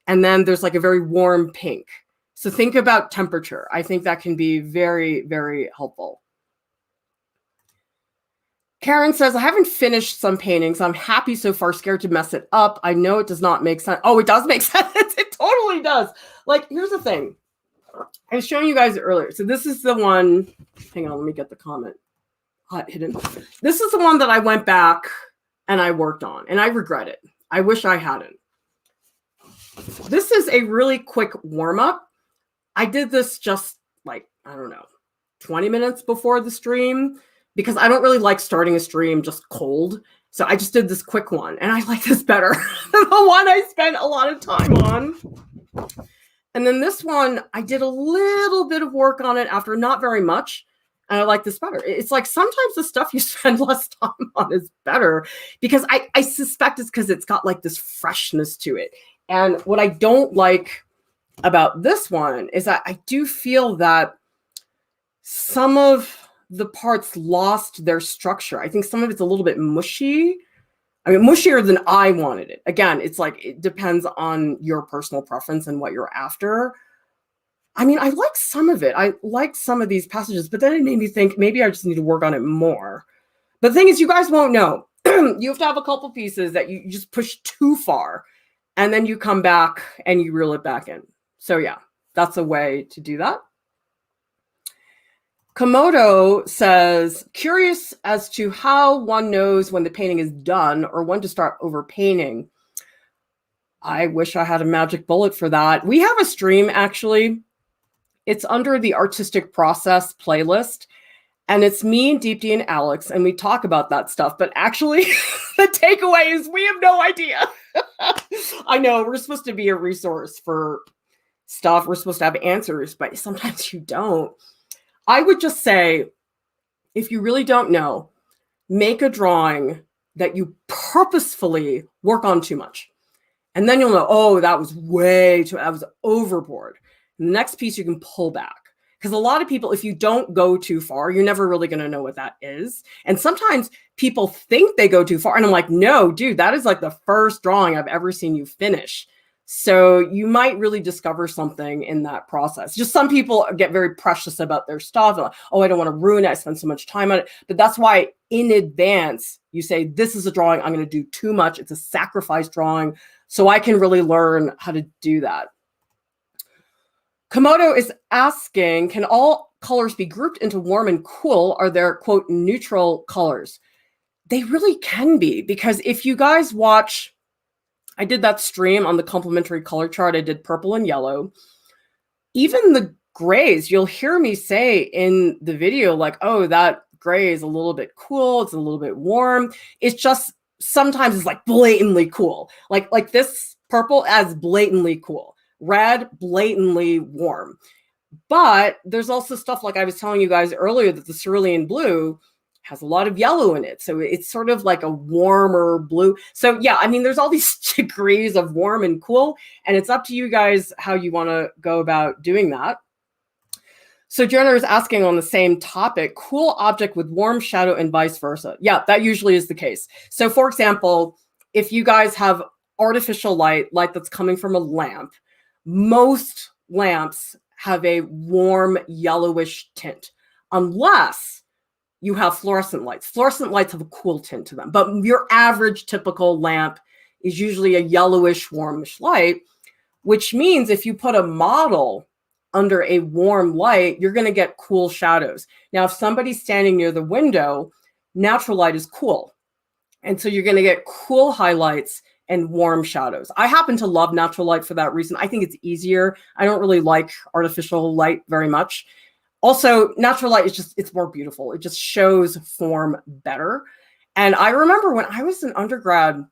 Speaker 1: and then there's like a very warm pink. So think about temperature. I think that can be very, very helpful. Karen says, I haven't finished some paintings. I'm happy so far, scared to mess it up. I know it does not make sense. Oh, it does make sense. It totally does. Like, here's the thing. I was showing you guys earlier. So this is the one. Hang on, let me get the comment. Hidden. This is the one that I went back and I worked on, and I regret it. I wish I hadn't. This is a really quick warm-up. I did this just like, I don't know, 20 minutes before the stream, because I don't really like starting a stream just cold. So I just did this quick one, and I like this better than the one I spent a lot of time on. And then this one, I did a little bit of work on it after, not very much, and I like this better. It's like sometimes the stuff you spend less time on is better, because I suspect it's because it's got like this freshness to it. And what I don't like about this one is that I do feel that some of the parts lost their structure. I think some of it's a little bit mushy. I mean, mushier than I wanted it. Again, it's like, it depends on your personal preference and what you're after. I mean, I like some of it. I like some of these passages, but then it made me think maybe I just need to work on it more. But the thing is, you guys won't know. You have to have a couple pieces that you just push too far, and then you come back and you reel it back in. So yeah, that's a way to do that. Komodo says, curious as to how one knows when the painting is done or when to start over painting. I wish I had a magic bullet for that. We have a stream, actually. It's under the Artistic Process playlist, and it's me, Deepti, and Alex, and we talk about that stuff. But actually, the takeaway is we have no idea. I know we're supposed to be a resource for stuff. We're supposed to have answers, but sometimes you don't. I would just say, if you really don't know, make a drawing that you purposefully work on too much. And then you'll know, oh, that was way too, that was overboard. And the next piece you can pull back. Because a lot of people, if you don't go too far, you're never really going to know what that is. And sometimes people think they go too far. And I'm like, no, dude, that is like the first drawing I've ever seen you finish. So you might really discover something in that process. Just some people get very precious about their stuff. Like, oh, I don't want to ruin it. I spend so much time on it. But that's why in advance, you say, this is a drawing I'm going to do too much. It's a sacrifice drawing. So I can really learn how to do that. Komodo is asking, can all colors be grouped into warm and cool? Are there, quote, neutral colors? They really can be, because if you guys watch, I did that stream on the complementary color chart. I did purple and yellow. Even the grays, you'll hear me say in the video, like, oh, that gray is a little bit cool. It's a little bit warm. It's just sometimes it's like blatantly cool. Like this purple as blatantly cool. Red, blatantly warm. But there's also stuff like I was telling you guys earlier that the cerulean blue has a lot of yellow in it. So it's sort of like a warmer blue. So yeah, I mean, there's all these degrees of warm and cool, and it's up to you guys how you want to go about doing that. So Jenner is asking on the same topic, cool object with warm shadow and vice versa. Yeah, that usually is the case. So for example, if you guys have artificial light that's coming from a lamp, most lamps have a warm yellowish tint, unless you have fluorescent lights. Fluorescent lights have a cool tint to them, but your average typical lamp is usually a yellowish, warmish light, which means if you put a model under a warm light, you're going to get cool shadows. Now, if somebody's standing near the window, natural light is cool. And so you're going to get cool highlights and warm shadows. I happen to love natural light for that reason. I think it's easier. I don't really like artificial light very much. Also, natural light is just, it's more beautiful. It just shows form better. And I remember when I was an undergrad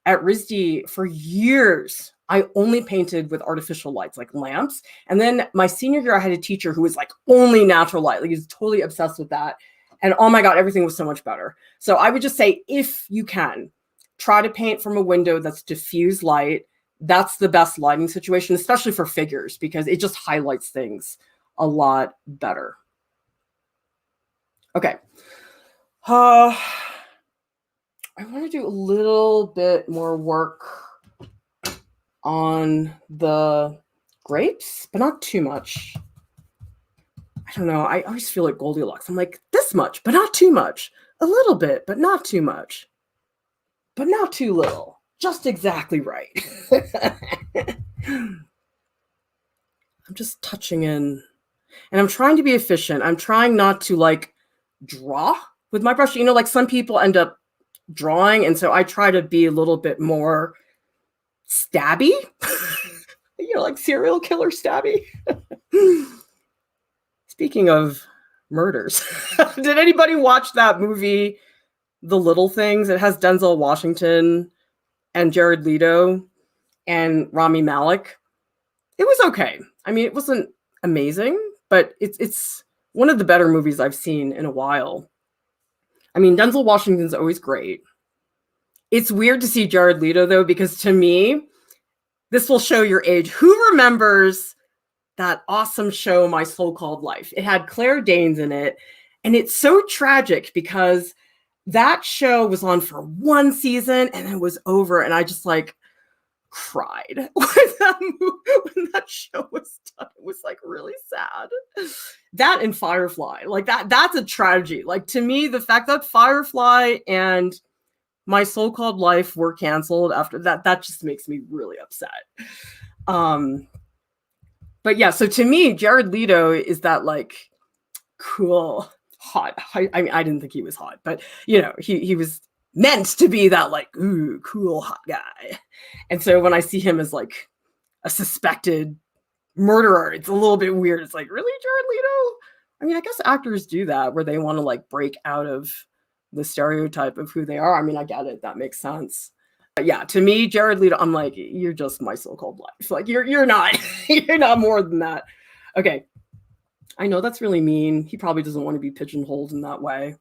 Speaker 1: at RISD for years, I only painted with artificial lights, like lamps. And then my senior year, I had a teacher who was like only natural light. Like he was totally obsessed with that. And oh my God, everything was so much better. So I would just say, if you can, try to paint from a window that's diffuse light. That's the best lighting situation, especially for figures, because it just highlights things a lot better. Okay. I want to do a little bit more work on the grapes, but not too much. I don't know. I always feel like Goldilocks. I'm like, this much, but not too much. A little bit, but not too much. But not too little. Just exactly right. I'm just touching in. And I'm trying to be efficient. I'm trying not to like draw with my brush. You know, like some people end up drawing. And so I try to be a little bit more stabby. You know, like serial killer stabby. Speaking of murders, did anybody watch that movie, The Little Things? It has Denzel Washington and Jared Leto and Rami Malek. It was okay. I mean, it wasn't amazing, but it's one of the better movies I've seen in a while. I mean, Denzel Washington's always great. It's weird to see Jared Leto, though, because to me, this will show your age. Who remembers that awesome show, My So-Called Life? It had Claire Danes in it, and it's so tragic because that show was on for one season and it was over, and I just like cried when that show was done. It was like really sad. That and Firefly, like that's a tragedy. Like to me, the fact that Firefly and My So-Called Life were canceled after that just makes me really upset. But yeah, so to me, Jared Leto is that like cool, hot. I mean, I didn't think he was hot, but you know, he was meant to be that like, ooh, cool, hot guy. And so when I see him as like a suspected murderer, it's a little bit weird. It's like, really, Jared Leto? I mean, I guess actors do that where they want to like break out of the stereotype of who they are. I mean, I get it. That makes sense. But yeah, to me, Jared Leto, I'm like, you're just My So-Called Life. Like you're not, you're not more than that. Okay. I know that's really mean. He probably doesn't want to be pigeonholed in that way.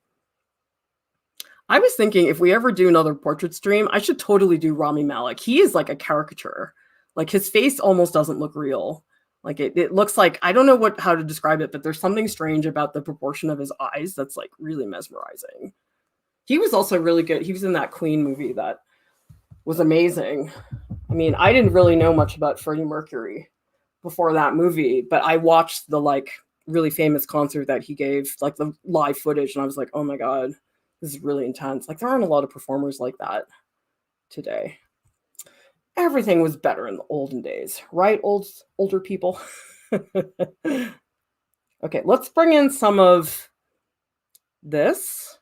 Speaker 1: I was thinking if we ever do another portrait stream, I should totally do Rami Malek. He is like a caricature. Like his face almost doesn't look real. Like it looks like, I don't know how to describe it, but there's something strange about the proportion of his eyes that's like really mesmerizing. He was also really good. He was in that Queen movie that was amazing. I mean, I didn't really know much about Freddie Mercury before that movie, but I watched the like really famous concert that he gave, like the live footage, and I was like, oh my God, this is really intense. Like there aren't a lot of performers like that today. Everything was better in the olden days, right, older people? Okay, let's bring in some of this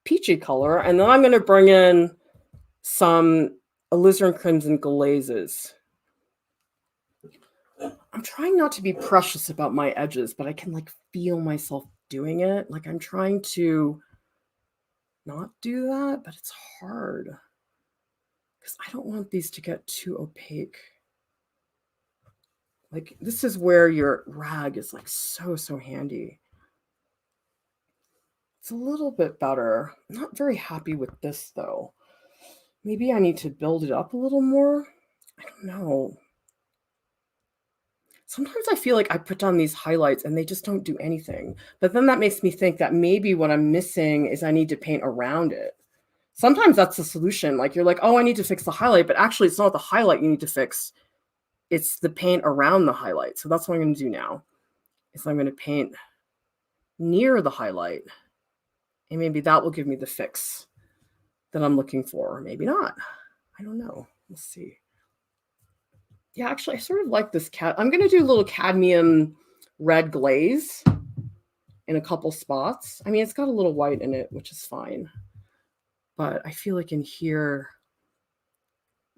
Speaker 1: peachy color, and then I'm going to bring in some alizarin crimson glazes. I'm trying not to be precious about my edges, but I can like feel myself doing it. Like I'm trying to not do that, but it's hard because I don't want these to get too opaque. Like this is where your rag is like so handy. It's a little bit better. I'm not very happy with this though. Maybe I need to build it up a little more. I don't know. Sometimes I feel like I put down these highlights and they just don't do anything. But then that makes me think that maybe what I'm missing is I need to paint around it. Sometimes that's the solution. Like you're like, oh, I need to fix the highlight, but actually it's not the highlight you need to fix. It's the paint around the highlight. So that's what I'm going to do now. Is I'm going to paint near the highlight. And maybe that will give me the fix that I'm looking for. Or maybe not. I don't know. Let's see. Yeah, actually, I sort of like this I'm going to do a little cadmium red glaze in a couple spots. I mean, it's got a little white in it, which is fine. But I feel like in here,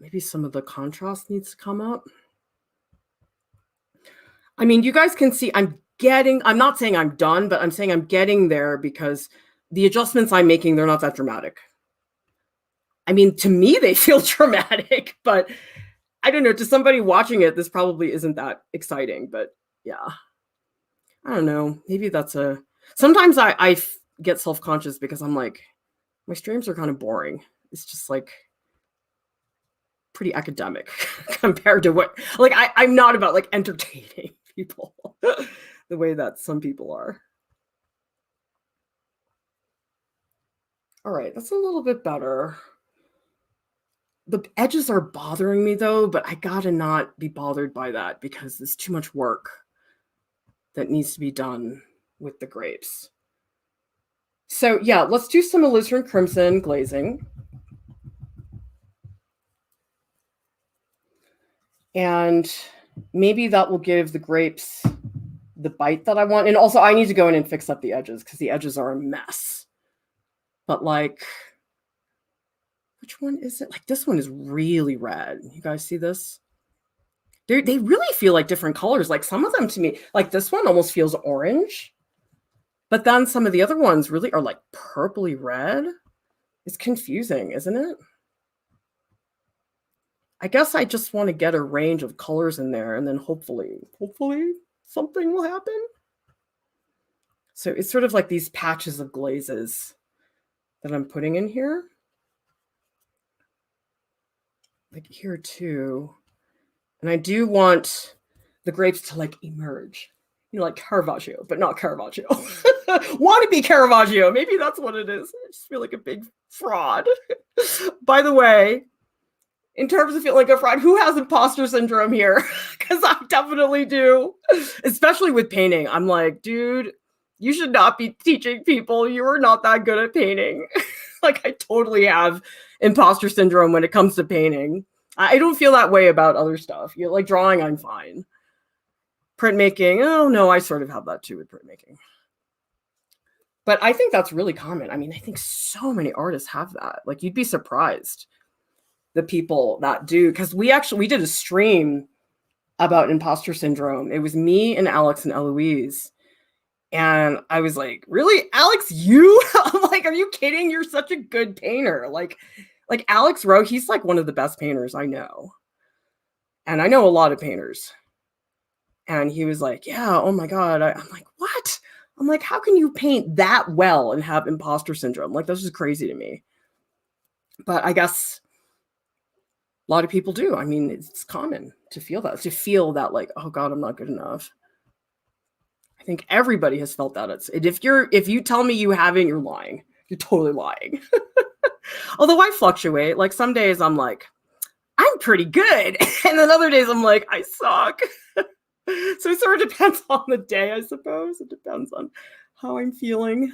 Speaker 1: maybe some of the contrast needs to come up. I mean, you guys can see I'm not saying I'm done, but I'm saying I'm getting there because the adjustments I'm making, they're not that dramatic. I mean, to me, they feel dramatic, but I don't know, to somebody watching it, this probably isn't that exciting, but yeah. I don't know. Maybe that's sometimes I get self-conscious because I'm like, my streams are kind of boring. It's just like pretty academic compared to what, like, I'm not about like entertaining people the way that some people are. All right, that's a little bit better. The edges are bothering me though, but I gotta not be bothered by that because there's too much work that needs to be done with the grapes. So yeah, let's do some alizarin crimson glazing. And maybe that will give the grapes the bite that I want. And also I need to go in and fix up the edges because the edges are a mess. But like, which one is it? Like this one is really red. You guys see this? They really feel like different colors. Like some of them to me, like this one almost feels orange. But then some of the other ones really are like purpley red. It's confusing, isn't it? I guess I just want to get a range of colors in there and then hopefully something will happen. So it's sort of like these patches of glazes that I'm putting in here. Like here too. And I do want the grapes to like emerge. You know, like Caravaggio, but not Caravaggio. Want to be Caravaggio. Maybe that's what it is. I just feel like a big fraud. By the way, in terms of feeling like a fraud, who has imposter syndrome here? Because I definitely do. Especially with painting. I'm like, dude, you should not be teaching people. You are not that good at painting. Like I totally have imposter syndrome when it comes to painting. I don't feel that way about other stuff. You know, like drawing, I'm fine. Printmaking, oh no, I sort of have that too with printmaking. But I think that's really common. I mean, I think so many artists have that. Like you'd be surprised the people that do, because we did a stream about imposter syndrome. It was me and Alex and Eloise. And I was like, really, Alex, you? I'm like, are you kidding? You're such a good painter. Like Alex Rowe, he's like one of the best painters I know. And I know a lot of painters. And he was like, yeah, oh my God. I'm like, what? I'm like, how can you paint that well and have imposter syndrome? Like, that's just crazy to me. But I guess a lot of people do. I mean, it's common to feel that like, oh God, I'm not good enough. I think everybody has felt that. If you tell me you haven't, you're lying. You're totally lying. Although I fluctuate. Like some days I'm like, I'm pretty good. And then other days I'm like, I suck. So it sort of depends on the day, I suppose. It depends on how I'm feeling.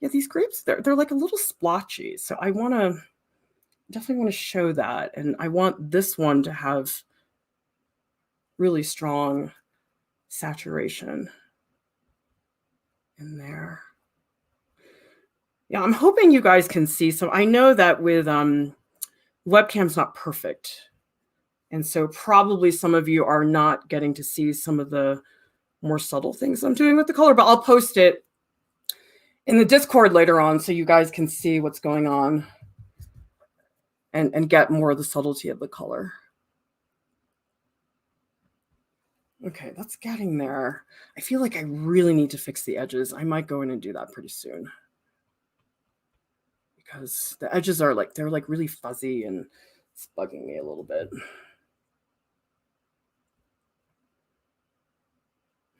Speaker 1: Yeah, these grapes, they're like a little splotchy. So I want to definitely want to show that. And I want this one to have really strong saturation in there. Yeah, I'm hoping you guys can see. So I know that with webcam's not perfect. And so probably some of you are not getting to see some of the more subtle things I'm doing with the color, but I'll post it in the Discord later on so you guys can see what's going on and get more of the subtlety of the color. Okay, that's getting there. I feel like I really need to fix the edges. I might go in and do that pretty soon, because the edges are like, they're like really fuzzy and it's bugging me a little bit.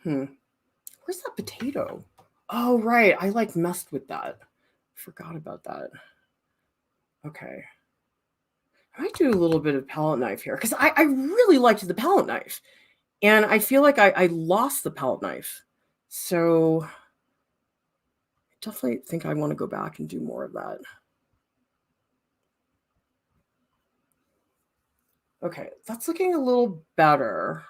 Speaker 1: Where's that potato? Oh, right. I like messed with that. Forgot about that. Okay. I might do a little bit of palette knife here because I really liked the palette knife. And I feel like I lost the palette knife. So I definitely think I want to go back and do more of that. Okay, that's looking a little better.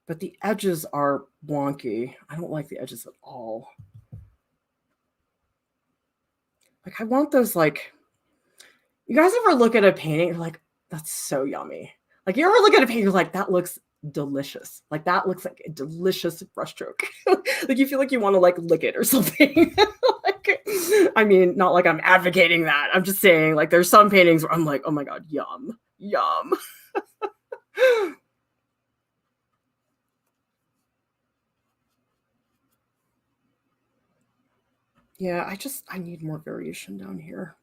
Speaker 1: But the edges are wonky. I don't like the edges at all. Like, I want those, like, you guys ever look at a painting, you're like, that's so yummy. Like, you ever look at a painting, you're like, that looks delicious. Like, that looks like a delicious brushstroke. Like, you feel like you want to, like, lick it or something. Like, I mean, not like I'm advocating that. I'm just saying, like, there's some paintings where I'm like, oh my God, yum, yum. Yeah, I need more variation down here.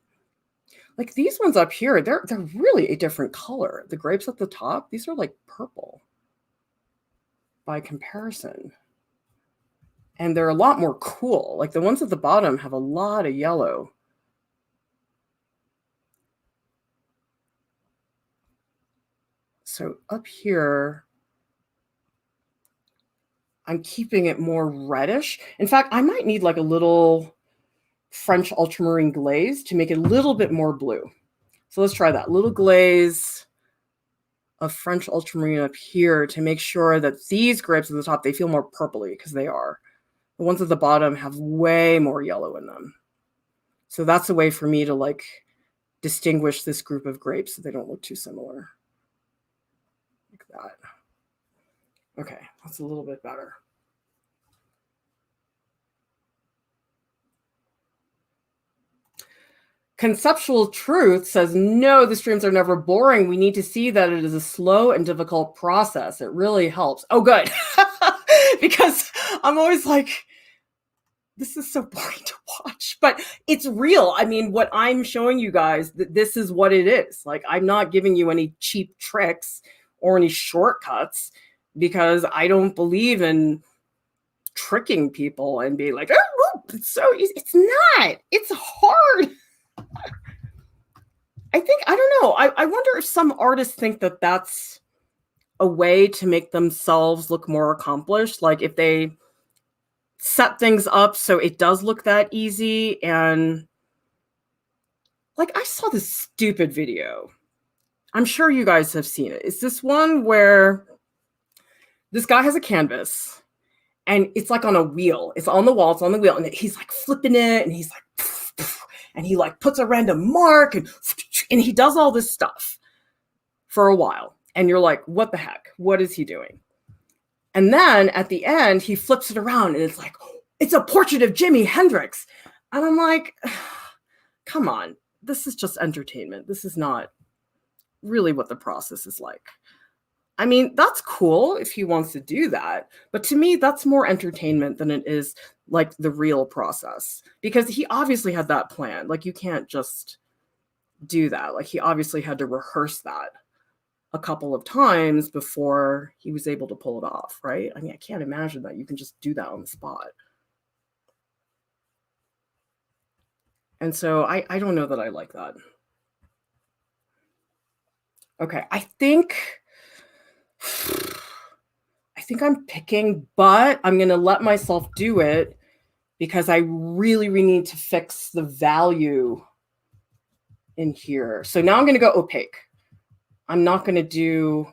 Speaker 1: Like these ones up here, they're really a different color. The grapes at the top, these are like purple by comparison. And they're a lot more cool. Like the ones at the bottom have a lot of yellow. So up here, I'm keeping it more reddish. In fact, I might need like a little French ultramarine glaze to make it a little bit more blue. So let's try that. Little glaze of French ultramarine up here to make sure that these grapes at the top, they feel more purpley because they are. The ones at the bottom have way more yellow in them. So that's a way for me to like distinguish this group of grapes so they don't look too similar. Like that. Okay, that's a little bit better. Conceptual Truth says, no, the streams are never boring. We need to see that it is a slow and difficult process. It really helps. Oh, good. Because I'm always like, this is so boring to watch, but it's real. I mean, what I'm showing you guys, this is what it is. Like, I'm not giving you any cheap tricks or any shortcuts because I don't believe in tricking people and being like, oh, it's so easy. It's not. It's hard. I think, I don't know. I wonder if some artists think that that's a way to make themselves look more accomplished. Like if they set things up so it does look that easy. And like, I saw this stupid video. I'm sure you guys have seen it. It's this one where this guy has a canvas and it's like on a wheel. It's on the wall. It's on the wheel. And he's like flipping it. And he's like, and he like puts a random mark and he does all this stuff for a while. And you're like, what the heck? What is he doing? And then at the end, he flips it around and it's like, it's a portrait of Jimi Hendrix. And I'm like, come on, this is just entertainment. This is not really what the process is like. I mean, that's cool if he wants to do that. But to me, that's more entertainment than it is like the real process. Because he obviously had that plan. Like, you can't just do that. Like, he obviously had to rehearse that a couple of times before he was able to pull it off, right? I mean, I can't imagine that you can just do that on the spot. And so I don't know that I like that. Okay, I think I'm picking, but I'm going to let myself do it because I really need to fix the value in here. So now I'm going to go opaque. I'm not going to do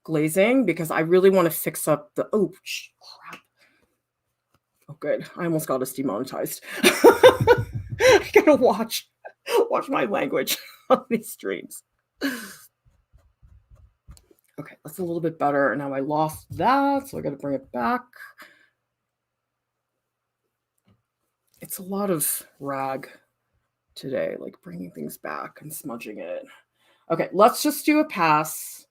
Speaker 1: glazing because I really want to fix up the, oh, crap. Oh, good. I almost got us demonetized. I got to watch my language on these streams. Okay, that's a little bit better. Now I lost that, so I got to bring it back. It's a lot of rag today, like bringing things back and smudging it. Okay, let's just do a pass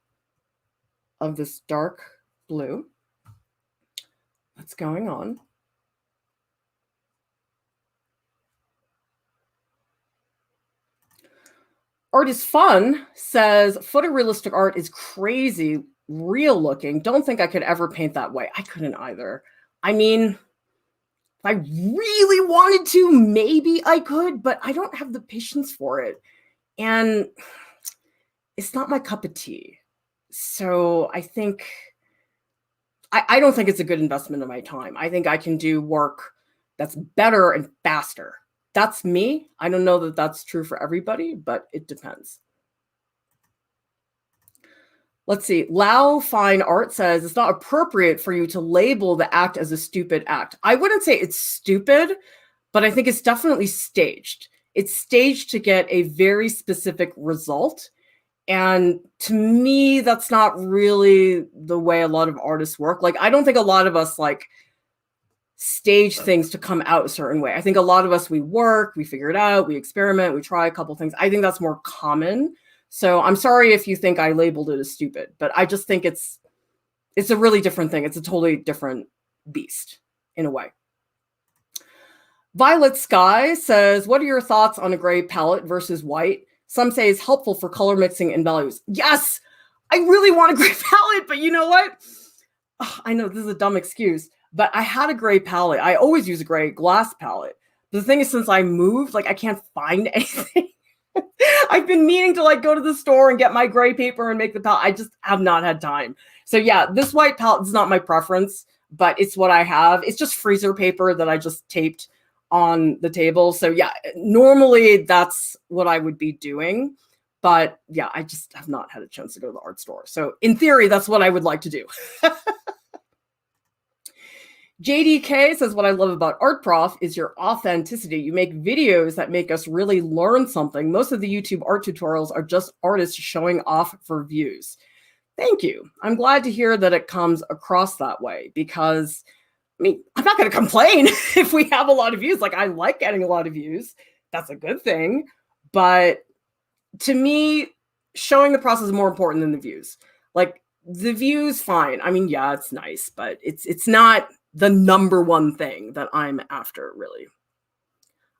Speaker 1: of this dark blue that's going on. Art is fun says photorealistic art is crazy, real looking. Don't think I could ever paint that way. I couldn't either. I mean, if I really wanted to, maybe I could, but I don't have the patience for it. And it's not my cup of tea. So I think, I don't think it's a good investment of my time. I think I can do work that's better and faster. That's me. I don't know that that's true for everybody, but it depends. Let's see. Lao Fine Art says it's not appropriate for you to label the act as a stupid act. I wouldn't say it's stupid, but I think it's definitely staged. It's staged to get a very specific result. And to me, that's not really the way a lot of artists work. Like, I don't think a lot of us like stage things to come out a certain way. I think a lot of us, we work, we figure it out, we experiment, we try a couple things. I think that's more common. So I'm sorry if you think I labeled it as stupid, but I just think it's a really different thing. It's a totally different beast in a way. Violet Sky says, what are your thoughts on a gray palette versus white? Some say it's helpful for color mixing and values. Yes, I really want a gray palette, but you know what? Oh, I know this is a dumb excuse, but I had a gray palette. I always use a gray glass palette. But the thing is, since I moved, like I can't find anything. I've been meaning to like go to the store and get my gray paper and make the palette. I just have not had time. So yeah, this white palette is not my preference, but it's what I have. It's just freezer paper that I just taped on the table. So yeah, normally that's what I would be doing. But yeah, I just have not had a chance to go to the art store. So in theory, that's what I would like to do. JDK says, what I love about Art Prof is your authenticity. You make videos that make us really learn something. Most of the YouTube art tutorials are just artists showing off for views. Thank you. I'm glad to hear that it comes across that way because, I mean, I'm not going to complain if we have a lot of views. Like, I like getting a lot of views. That's a good thing. But to me, showing the process is more important than the views. Like, the views, fine. I mean, yeah, it's nice, but it's not the number one thing that I'm after, really.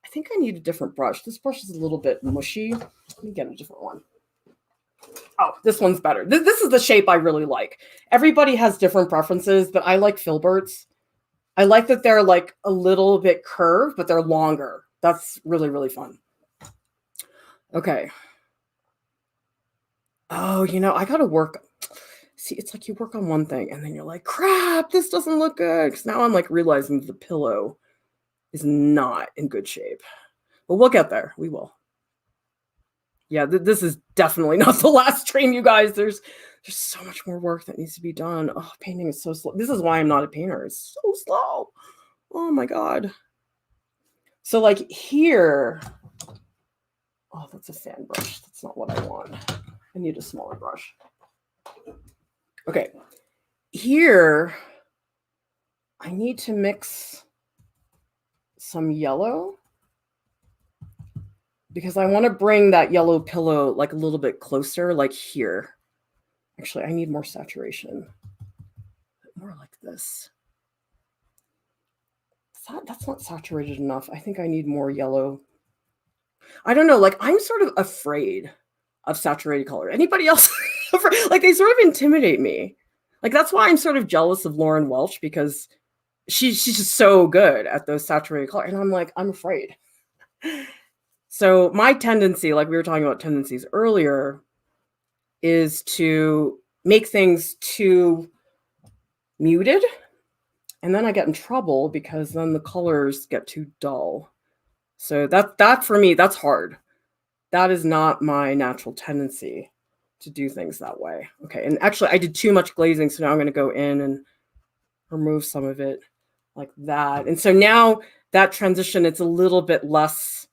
Speaker 1: I think I need a different brush. This brush is a little bit mushy. Let me get a different one. Oh, this one's better. This is the shape I really like. Everybody has different preferences, but I like filberts. I like that they're like a little bit curved, but they're longer. That's really, really fun. Okay. Oh, you know, I got to work. See, it's like you work on one thing and then you're like, crap, this doesn't look good. Because now I'm like realizing the pillow is not in good shape. But we'll get there. We will. Yeah, this is definitely not the last stream, you guys. There's so much more work that needs to be done. Oh, painting is so slow. This is why I'm not a painter. It's so slow. Oh my God. So like here, oh, that's a fan brush. That's not what I want. I need a smaller brush. Okay, here, I need to mix some yellow because I want to bring that yellow pillow like a little bit closer, like here. Actually, I need more saturation. More like this. That's not saturated enough. I think I need more yellow. I don't know, like I'm sort of afraid of saturated color. Anybody else? Like they sort of intimidate me. Like that's why I'm sort of jealous of Lauren Welch because she's just so good at those saturated colors. And I'm like, I'm afraid. So my tendency, like we were talking about tendencies earlier, is to make things too muted. And then I get in trouble because then the colors get too dull. So that for me, that's hard. that is not my natural tendency to do things that way. Okay, and actually I did too much glazing, so now I'm going to go in and remove some of it like that. And so now that transition, it's a little bit less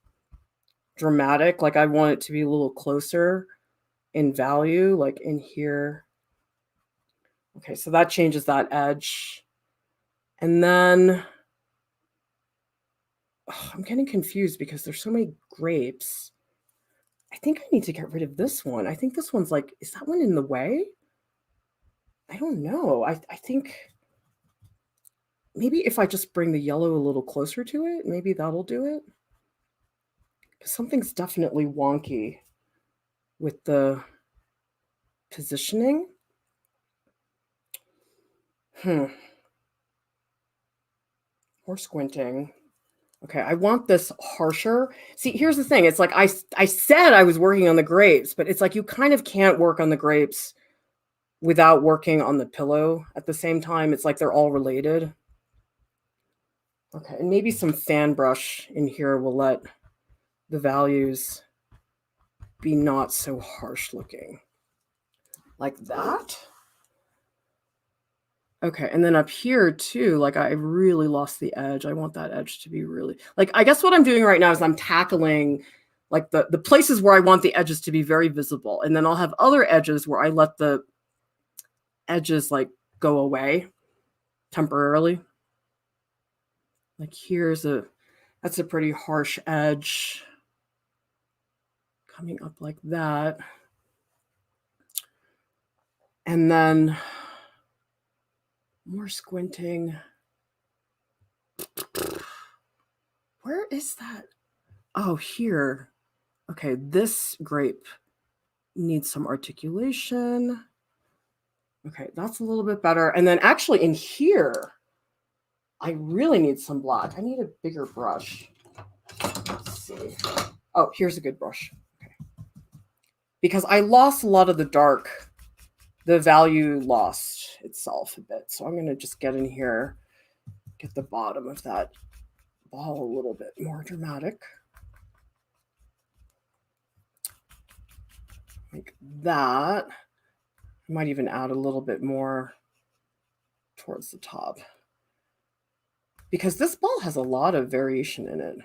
Speaker 1: dramatic. Like I want it to be a little closer in value, like in here. Okay, so that changes that edge. And then I'm getting confused because there's so many grapes. I think I need to get rid of this one. I think this one's like, is that one in the way? I don't know. I think maybe if I just bring the yellow a little closer to it, maybe that'll do it. Because something's definitely wonky with the positioning. More squinting. Okay, I want this harsher. See, here's the thing. It's like I said I was working on the grapes, but it's like you kind of can't work on the grapes without working on the pillow at the same time. It's like they're all related. Okay, and maybe some fan brush in here will let the values be not so harsh looking. Like that. Okay, and then up here too, like I really lost the edge. I want that edge to be really, like, I guess what I'm doing right now is I'm tackling like the places where I want the edges to be very visible. And then I'll have other edges where I let the edges like go away temporarily. Like that's a pretty harsh edge coming up like that. And then more squinting. Where is that? Oh, here. Okay, this grape needs some articulation. Okay, that's a little bit better. And then actually in here, I really need some black. I need a bigger brush. Let's see. Oh, here's a good brush. Okay. Because I lost a lot of the dark. The value lost itself a bit. So I'm going to just get in here, get the bottom of that ball a little bit more dramatic. Like that. I might even add a little bit more towards the top. Because this ball has a lot of variation in it.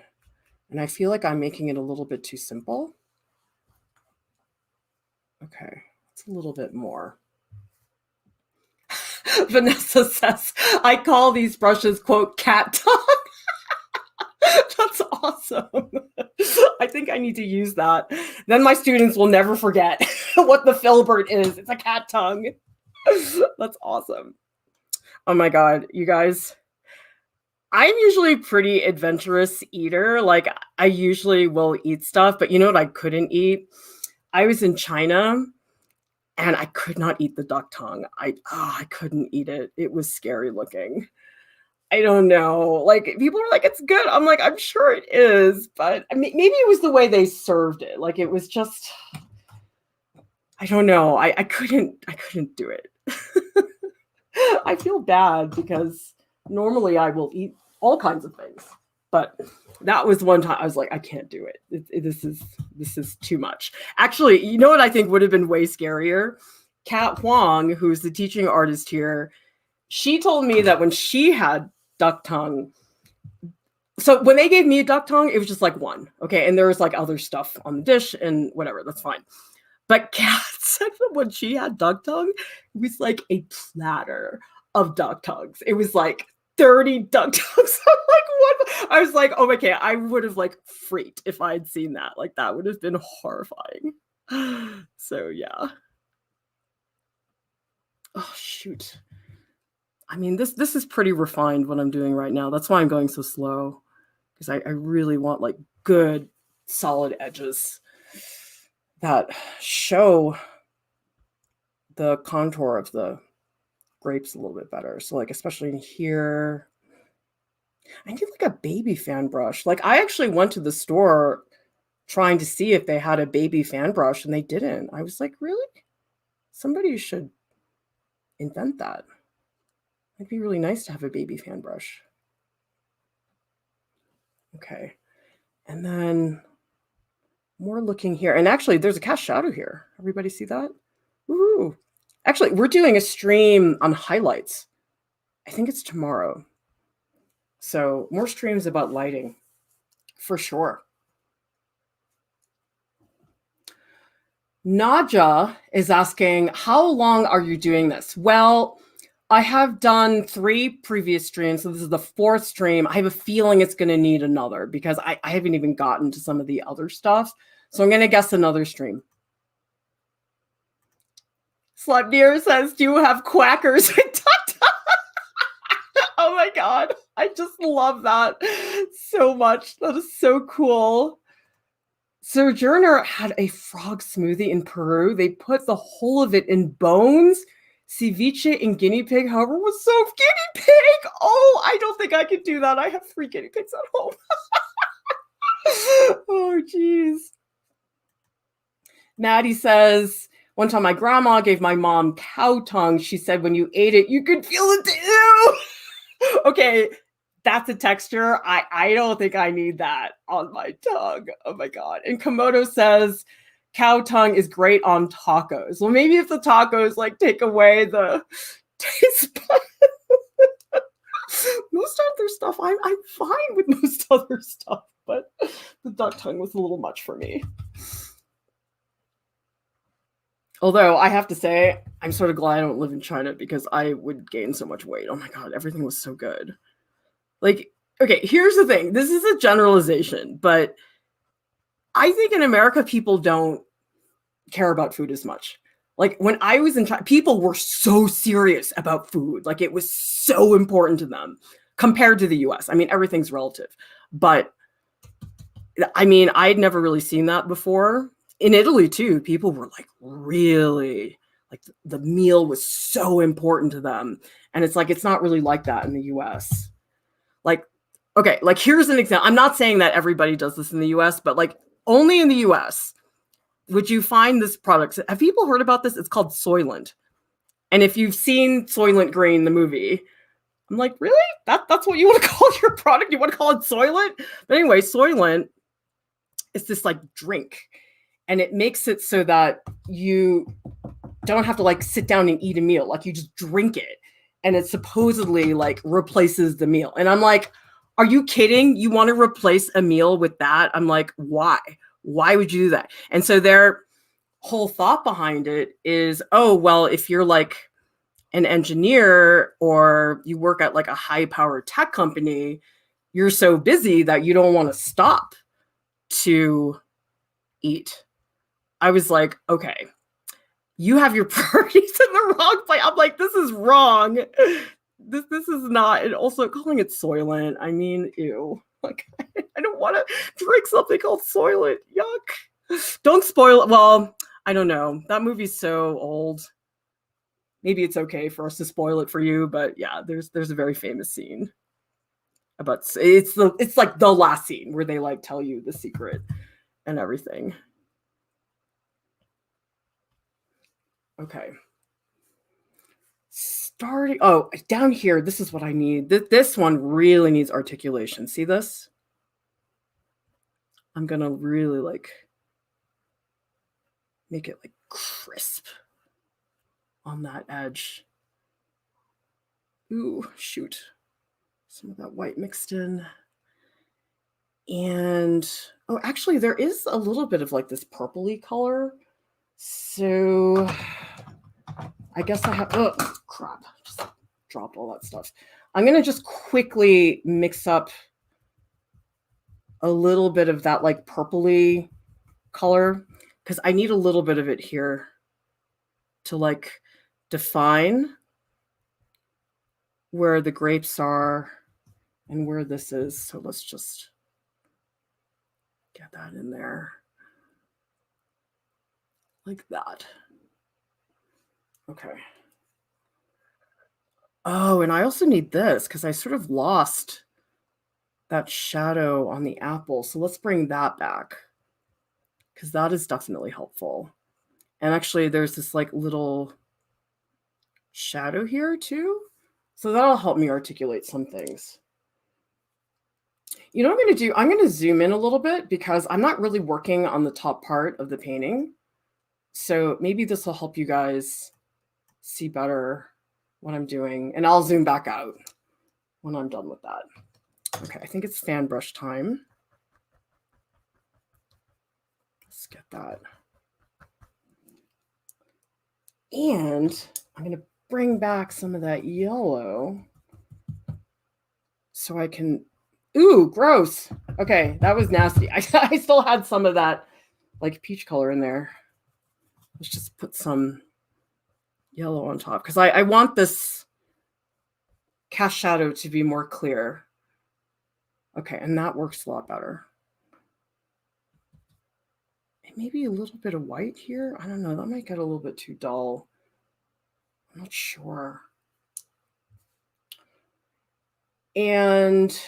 Speaker 1: And I feel like I'm making it a little bit too simple. Okay, it's a little bit more. Vanessa says, I call these brushes, quote, cat tongue. That's awesome. I think I need to use that. Then my students will never forget what the filbert is. It's a cat tongue. That's awesome. Oh my God, you guys. I'm usually a pretty adventurous eater. Like I usually will eat stuff, but you know what I couldn't eat? I was in China and I could not eat the duck tongue. I couldn't eat it. It was scary looking. I don't know. Like people are like, it's good. I'm like, I'm sure it is, but I mean, maybe it was the way they served it. Like it was just, I don't know. I couldn't do it. I feel bad because normally I will eat all kinds of things, but that was one time I was like, I can't do it. This is too much. Actually, you know what I think would have been way scarier? Kat Huang, who's the teaching artist here, she told me that when she had duck tongue, so when they gave me a duck tongue, it was just like one, okay? And there was like other stuff on the dish and whatever, that's fine. But Kat said that when she had duck tongue, it was like a platter of duck tongues. It was like 30 duck tongues. I'm like, what? I was like, oh my God, I would have like freaked if I had seen that. Like that would have been horrifying. So yeah. Oh shoot. I mean, this is pretty refined what I'm doing right now. That's why I'm going so slow. Because I really want like good solid edges that show the contour of the grapes a little bit better. So like, especially in here, I need like a baby fan brush. Like I actually went to the store trying to see if they had a baby fan brush and they didn't. I was like, really? Somebody should invent that. It'd be really nice to have a baby fan brush. Okay. And then more looking here. And actually, there's a cast shadow here. Everybody see that? Ooh. Actually, we're doing a stream on highlights. I think it's tomorrow. So more streams about lighting, for sure. Naja is asking, how long are you doing this? Well, I have done 3 previous streams, so this is the 4th stream. I have a feeling it's going to need another because I haven't even gotten to some of the other stuff. So I'm going to guess another stream. Slutneer says, do you have quackers? Oh my God. I just love that so much. That is so cool. Sojourner had a frog smoothie in Peru. They put the whole of it in bones, ceviche, and guinea pig. However, it was so guinea pig. Oh, I don't think I could do that. I have 3 guinea pigs at home. Oh, geez. Maddie says, one time my grandma gave my mom cow tongue. She said when you ate it, you could feel it too. Okay, that's a texture. I don't think I need that on my tongue. Oh my God. And Komodo says cow tongue is great on tacos. Well, maybe if the tacos like take away the taste bud. Most other stuff, I'm fine with most other stuff, but the duck tongue was a little much for me. Although I have to say, I'm sort of glad I don't live in China because I would gain so much weight. Oh my God, everything was so good. Like, okay, here's the thing. This is a generalization, but I think in America, people don't care about food as much. Like when I was in China, people were so serious about food. Like it was so important to them compared to the US. I mean, everything's relative. But I mean, I'd never really seen that before. In Italy, too, people were like really, like the meal was so important to them. And it's like, it's not really like that in the US. Like, okay, like here's an example. I'm not saying that everybody does this in the US, but like only in the US would you find this product. Have people heard about this? It's called Soylent. And if you've seen Soylent Green, the movie, I'm like, really? That's what you want to call your product? You want to call it Soylent? But anyway, Soylent is this like drink. And it makes it so that you don't have to like sit down and eat a meal. Like you just drink it. And it supposedly like replaces the meal. And I'm like, are you kidding? You want to replace a meal with that? I'm like, why? Why would you do that? And so their whole thought behind it is, oh, well, if you're like an engineer or you work at like a high powered tech company, you're so busy that you don't want to stop to eat. I was like, okay, you have your priorities in the wrong place. I'm like, this is wrong. This is not. And also calling it Soylent. I mean, ew. Like, I don't want to drink something called Soylent. Yuck. Don't spoil it. Well, I don't know. That movie's so old. Maybe it's okay for us to spoil it for you, but yeah, there's a very famous scene about it's like the last scene where they like tell you the secret and everything. Okay. Starting, oh, down here, this is what I need. This one really needs articulation. See this? I'm going to really like make it like crisp on that edge. Ooh, shoot. Some of that white mixed in. And, oh, actually, there is a little bit of like this purpley color. So I guess I have, oh, crap. Just dropped all that stuff. I'm going to just quickly mix up a little bit of that like purpley color because I need a little bit of it here to like define where the grapes are and where this is. So let's just get that in there like that. Okay. Oh, and I also need this because I sort of lost that shadow on the apple. So let's bring that back because that is definitely helpful. And actually there's this like little shadow here too. So that'll help me articulate some things. You know what I'm going to do? I'm going to zoom in a little bit because I'm not really working on the top part of the painting. So maybe this will help you guys see better what I'm doing. And I'll zoom back out when I'm done with that. Okay, I think it's fan brush time. Let's get that. And I'm going to bring back some of that yellow so I can, ooh, gross. Okay, that was nasty. I still had some of that like peach color in there. Let's just put some yellow on top because I want this cast shadow to be more clear. Okay, and that works a lot better. And maybe a little bit of white here. I don't know, that might get a little bit too dull. I'm not sure. And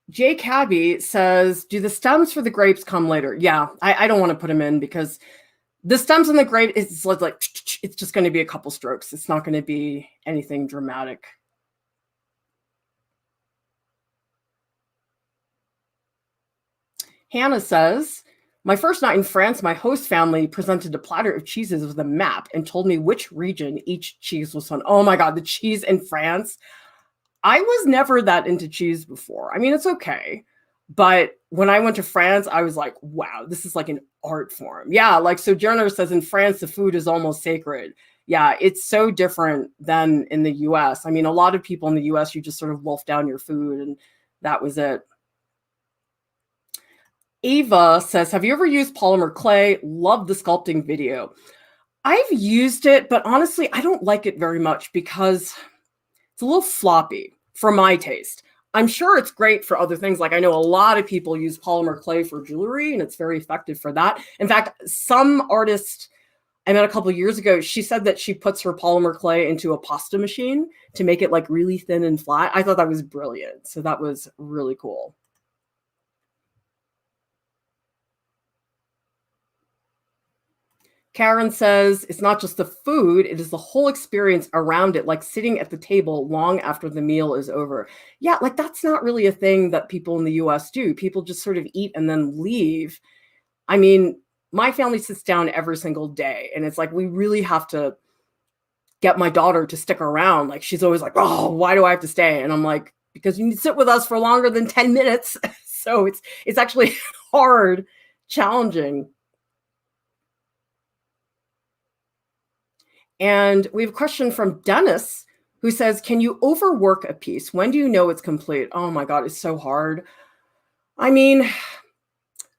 Speaker 1: Jay Cabby says, do the stems for the grapes come later? Yeah, I don't want to put them in because the stems on the grape, it's like it's just going to be a couple strokes. It's not going to be anything dramatic. Hannah says, my first night in France, my host family presented a platter of cheeses with a map and told me which region each cheese was on. Oh my God, the cheese in France. I was never that into cheese before. I mean, it's okay. But when I went to France, I was like, wow, this is like an art form. Yeah, like Sojourner says, in France, the food is almost sacred. Yeah, it's so different than in the US. I mean, a lot of people in the US, you just sort of wolf down your food and that was it. Ava says, have you ever used polymer clay? Love the sculpting video. I've used it, but honestly, I don't like it very much because it's a little floppy for my taste. I'm sure it's great for other things. Like I know a lot of people use polymer clay for jewelry and it's very effective for that. In fact, some artist I met a couple of years ago, she said that she puts her polymer clay into a pasta machine to make it like really thin and flat. I thought that was brilliant. So that was really cool. Karen says, it's not just the food, it is the whole experience around it, like sitting at the table long after the meal is over. Yeah, like that's not really a thing that people in the US do. People just sort of eat and then leave. I mean, my family sits down every single day, and it's like we really have to get my daughter to stick around. Like she's always like, oh, why do I have to stay? And I'm like, because you need to sit with us for longer than 10 minutes. So it's actually hard, challenging. And we have a question from Dennis who says, can you overwork a piece? When do you know it's complete? Oh my God, it's so hard. I mean,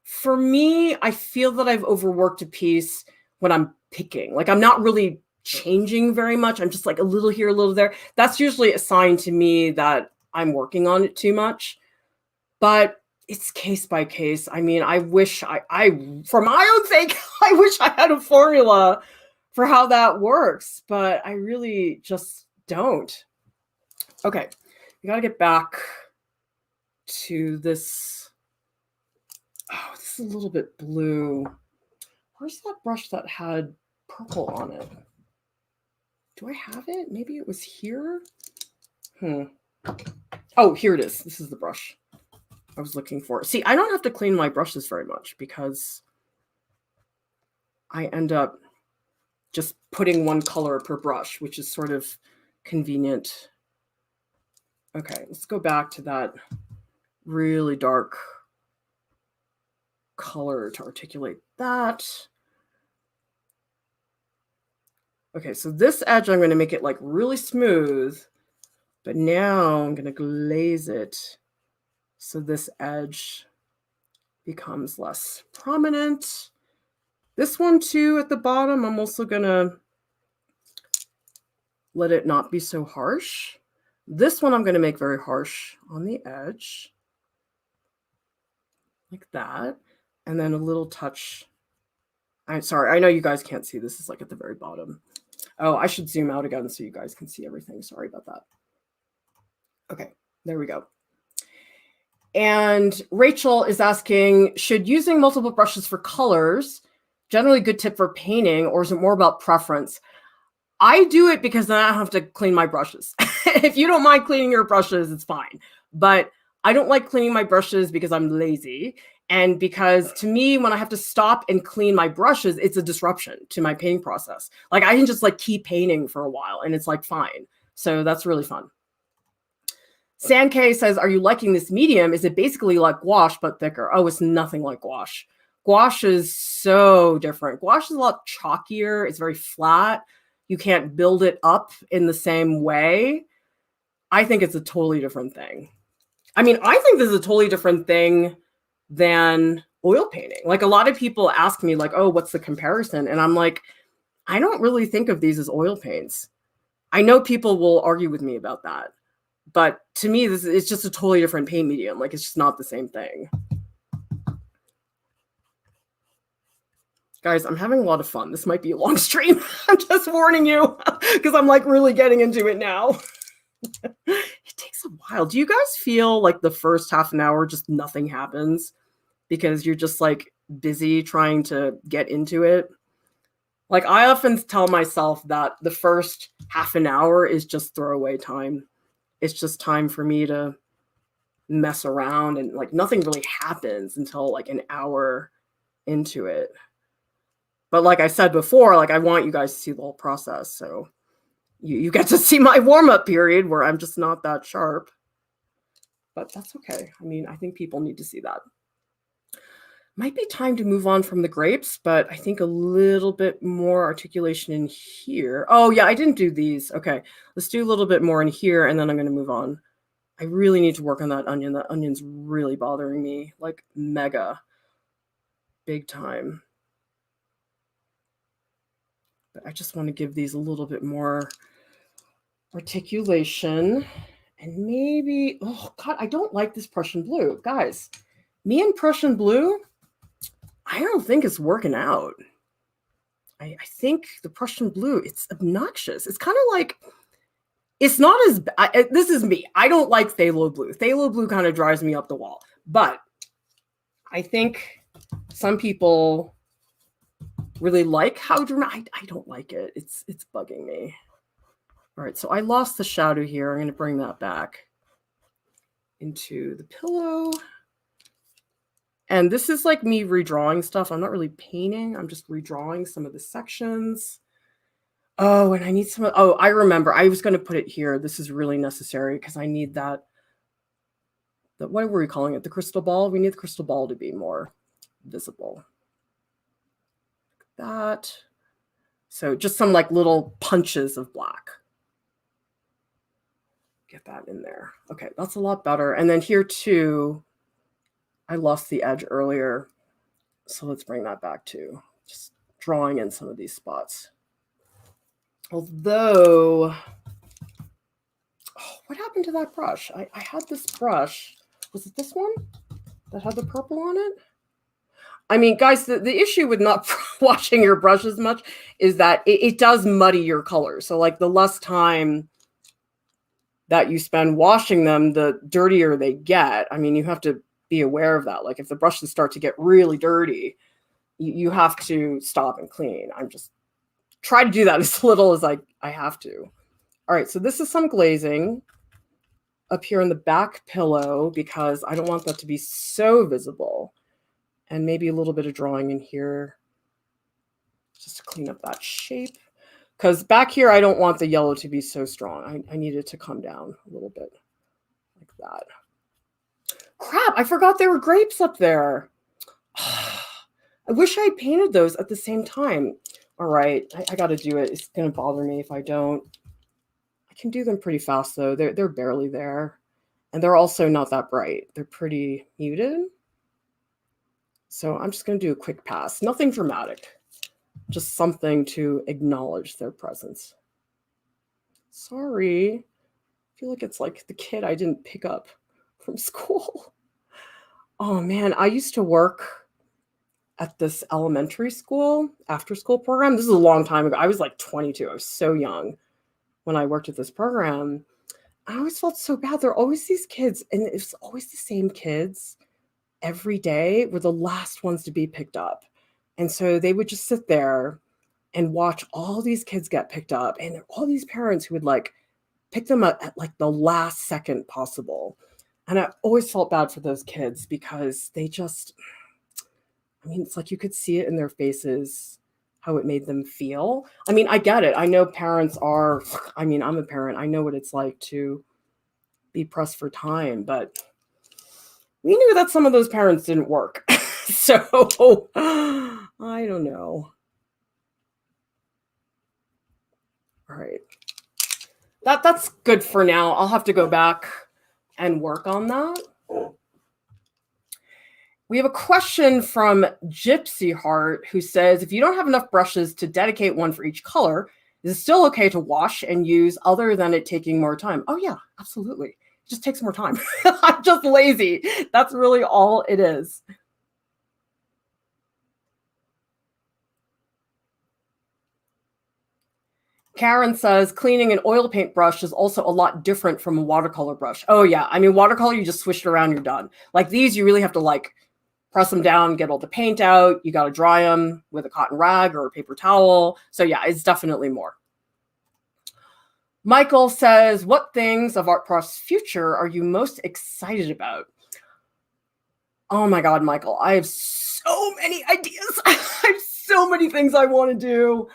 Speaker 1: for me, I feel that I've overworked a piece when I'm picking. Like I'm not really changing very much. I'm just like a little here, a little there. That's usually a sign to me that I'm working on it too much. But it's case by case. I mean, I wish I for my own sake, I wish I had a formula for how that works, but I really just don't. Okay, we got to get back to this. Oh, this is a little bit blue. Where's that brush that had purple on it? Do I have it? Maybe it was here. Oh, here it is. This is the brush I was looking for. See, I don't have to clean my brushes very much because I end up just putting one color per brush, which is sort of convenient. Okay, let's go back to that really dark color to articulate that. Okay, so this edge, I'm going to make it like really smooth, but now I'm going to glaze it so this edge becomes less prominent. This one too at the bottom, I'm also going to let it not be so harsh. This one I'm going to make very harsh on the edge, like that. And then a little touch. I'm sorry, I know you guys can't see. This is like at the very bottom. Oh, I should zoom out again so you guys can see everything. Sorry about that. Okay, there we go. And Rachel is asking, should using multiple brushes for colors generally a good tip for painting, or is it more about preference? I do it because then I don't have to clean my brushes. If you don't mind cleaning your brushes, it's fine. But I don't like cleaning my brushes because I'm lazy. And because to me, when I have to stop and clean my brushes, it's a disruption to my painting process. Like I can just like keep painting for a while and it's like fine. So that's really fun. San K says, are you liking this medium? Is it basically like gouache, but thicker? Oh, it's nothing like gouache. Gouache is so different. Gouache is a lot chalkier. It's very flat. You can't build it up in the same way. I think it's a totally different thing. I mean, I think this is a totally different thing than oil painting. Like a lot of people ask me like, oh, what's the comparison? And I'm like, I don't really think of these as oil paints. I know people will argue with me about that. But to me, it's just a totally different paint medium. Like, it's just not the same thing. Guys, I'm having a lot of fun. This might be a long stream. I'm just warning you because I'm like really getting into it now. It takes a while. Do you guys feel like the first half an hour just nothing happens because you're just like busy trying to get into it? Like, I often tell myself that the first half an hour is just throwaway time. It's just time for me to mess around and like nothing really happens until like an hour into it. But like I said before, like I want you guys to see the whole process. So you get to see my warm-up period where I'm just not that sharp. But that's okay. I mean, I think people need to see that. Might be time to move on from the grapes, but I think a little bit more articulation in here. Oh yeah, I didn't do these. Okay, let's do a little bit more in here and then I'm going to move on. I really need to work on that onion. That onion's really bothering me, like mega, big time. But I just want to give these a little bit more articulation. And maybe, oh God, I don't like this Prussian blue. Guys, me and Prussian blue, I don't think it's working out. I think the Prussian blue, it's obnoxious. It's kind of like, it's not as, this is me. I don't like phthalo blue. Phthalo blue kind of drives me up the wall. But I think some people really like how dramatic, I don't like it. It's bugging me. All right, so I lost the shadow here. I'm going to bring that back into the pillow. And this is like me redrawing stuff. I'm not really painting. I'm just redrawing some of the sections. Oh, and I need some. Oh, I remember. I was going to put it here. This is really necessary because I need that. What were we calling it? The crystal ball? We need the crystal ball to be more visible. Like that. So just some like little punches of black. Get that in there. Okay, that's a lot better. And then here too, I lost the edge earlier. So let's bring that back too. Just drawing in some of these spots. Although, oh, what happened to that brush? I had this brush. Was it this one that had the purple on it? I mean, guys, the issue with not washing your brush as much is that it does muddy your colors. So like the less time that you spend washing them, the dirtier they get. I mean, you have to be aware of that. Like if the brushes start to get really dirty, you have to stop and clean. I'm just try to do that as little as I have to. All right, so this is some glazing up here in the back pillow because I don't want that to be so visible. And maybe a little bit of drawing in here just to clean up that shape. Because back here, I don't want the yellow to be so strong. I need it to come down a little bit like that. Crap, I forgot there were grapes up there. I wish I had painted those at the same time. All right, I got to do it. It's going to bother me if I don't. I can do them pretty fast, though. They're barely there. And they're also not that bright. They're pretty muted. So I'm just going to do a quick pass. Nothing dramatic. Just something to acknowledge their presence. Sorry. I feel like it's like the kid I didn't pick up from school. Oh, man. I used to work at this elementary school after school program. This is a long time ago. I was like 22. I was so young when I worked at this program. I always felt so bad. There are always these kids, and it's always the same kids every day were the last ones to be picked up. And so they would just sit there and watch all these kids get picked up, and all these parents who would like pick them up at like the last second possible. And I always felt bad for those kids because they just, I mean, it's like you could see it in their faces how it made them feel. I mean, I get it. I know parents are, I mean, I'm a parent. I know what it's like to be pressed for time, but we knew that some of those parents didn't work. So I don't know. All right. That's good for now. I'll have to go back and work on that. We have a question from Gypsy Heart who says, if you don't have enough brushes to dedicate one for each color, is it still okay to wash and use other than it taking more time? Oh yeah, absolutely. It just takes more time. I'm just lazy. That's really all it is. Karen says, cleaning an oil paint brush is also a lot different from a watercolor brush. Oh yeah, I mean, watercolor, you just swish it around, you're done. Like these, you really have to like press them down, get all the paint out. You got to dry them with a cotton rag or a paper towel. So yeah, it's definitely more. Michael says, what things of Art Prof's future are you most excited about? Oh my God, Michael, I have so many ideas. I have so many things I want to do.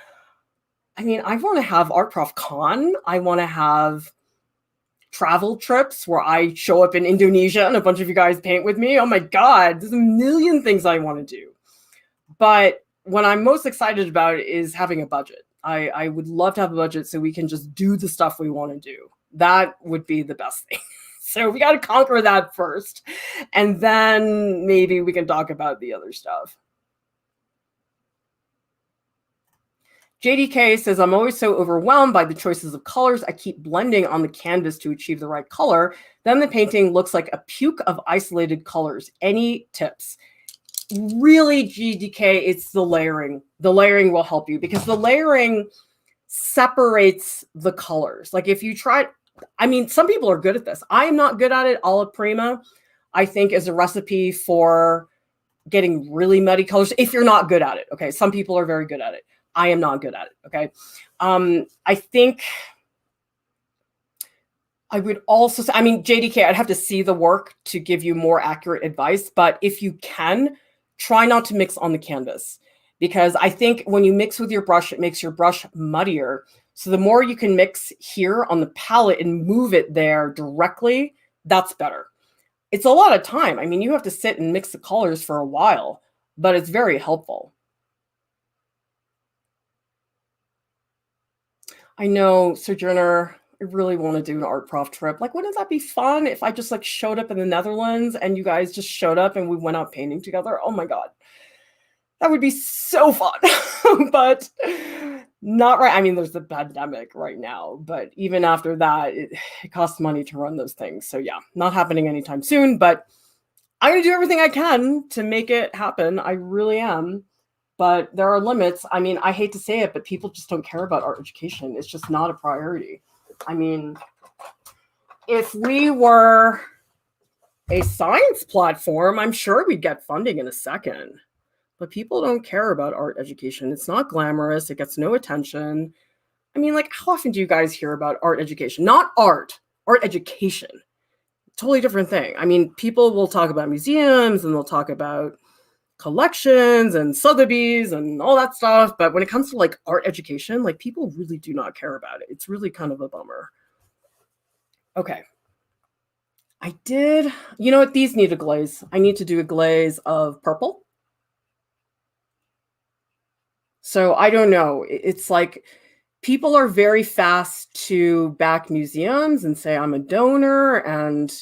Speaker 1: I mean, I want to have Art Prof Con. I want to have travel trips where I show up in Indonesia and a bunch of you guys paint with me. Oh my God, there's a million things I want to do. But what I'm most excited about is having a budget. I would love to have a budget so we can just do the stuff we want to do. That would be the best thing. So we got to conquer that first. And then maybe we can talk about the other stuff. JDK says, I'm always so overwhelmed by the choices of colors. I keep blending on the canvas to achieve the right color. Then the painting looks like a puke of isolated colors. Any tips? Really, GDK, it's the layering. The layering will help you because the layering separates the colors. Like if you try, I mean, some people are good at this. I am not good at it. Alla Prima, I think, is a recipe for getting really muddy colors if you're not good at it. Okay, some people are very good at it. I am not good at it. Okay. I think I would also say, I mean, JDK, I'd have to see the work to give you more accurate advice, but if you can, try not to mix on the canvas because I think when you mix with your brush, it makes your brush muddier. So the more you can mix here on the palette and move it there directly, that's better. It's a lot of time. I mean, you have to sit and mix the colors for a while, but it's very helpful. I know, Sojourner, I really want to do an Art Prof trip. Like, wouldn't that be fun if I just like showed up in the Netherlands and you guys just showed up and we went out painting together? Oh my God. That would be so fun. But not right. I mean, there's the pandemic right now, but even after that, it costs money to run those things. So yeah, not happening anytime soon, but I'm going to do everything I can to make it happen. I really am. But there are limits. I mean, I hate to say it, but people just don't care about art education. It's just not a priority. I mean, if we were a science platform, I'm sure we'd get funding in a second. But people don't care about art education. It's not glamorous. It gets no attention. I mean, like, how often do you guys hear about art education? Not art education. Totally different thing. I mean, people will talk about museums and they'll talk about collections and Sotheby's and all that stuff. But when it comes to like art education, like people really do not care about it. It's really kind of a bummer. Okay. I did, you know what? These need a glaze. I need to do a glaze of purple. So I don't know. It's like people are very fast to back museums and say, I'm a donor and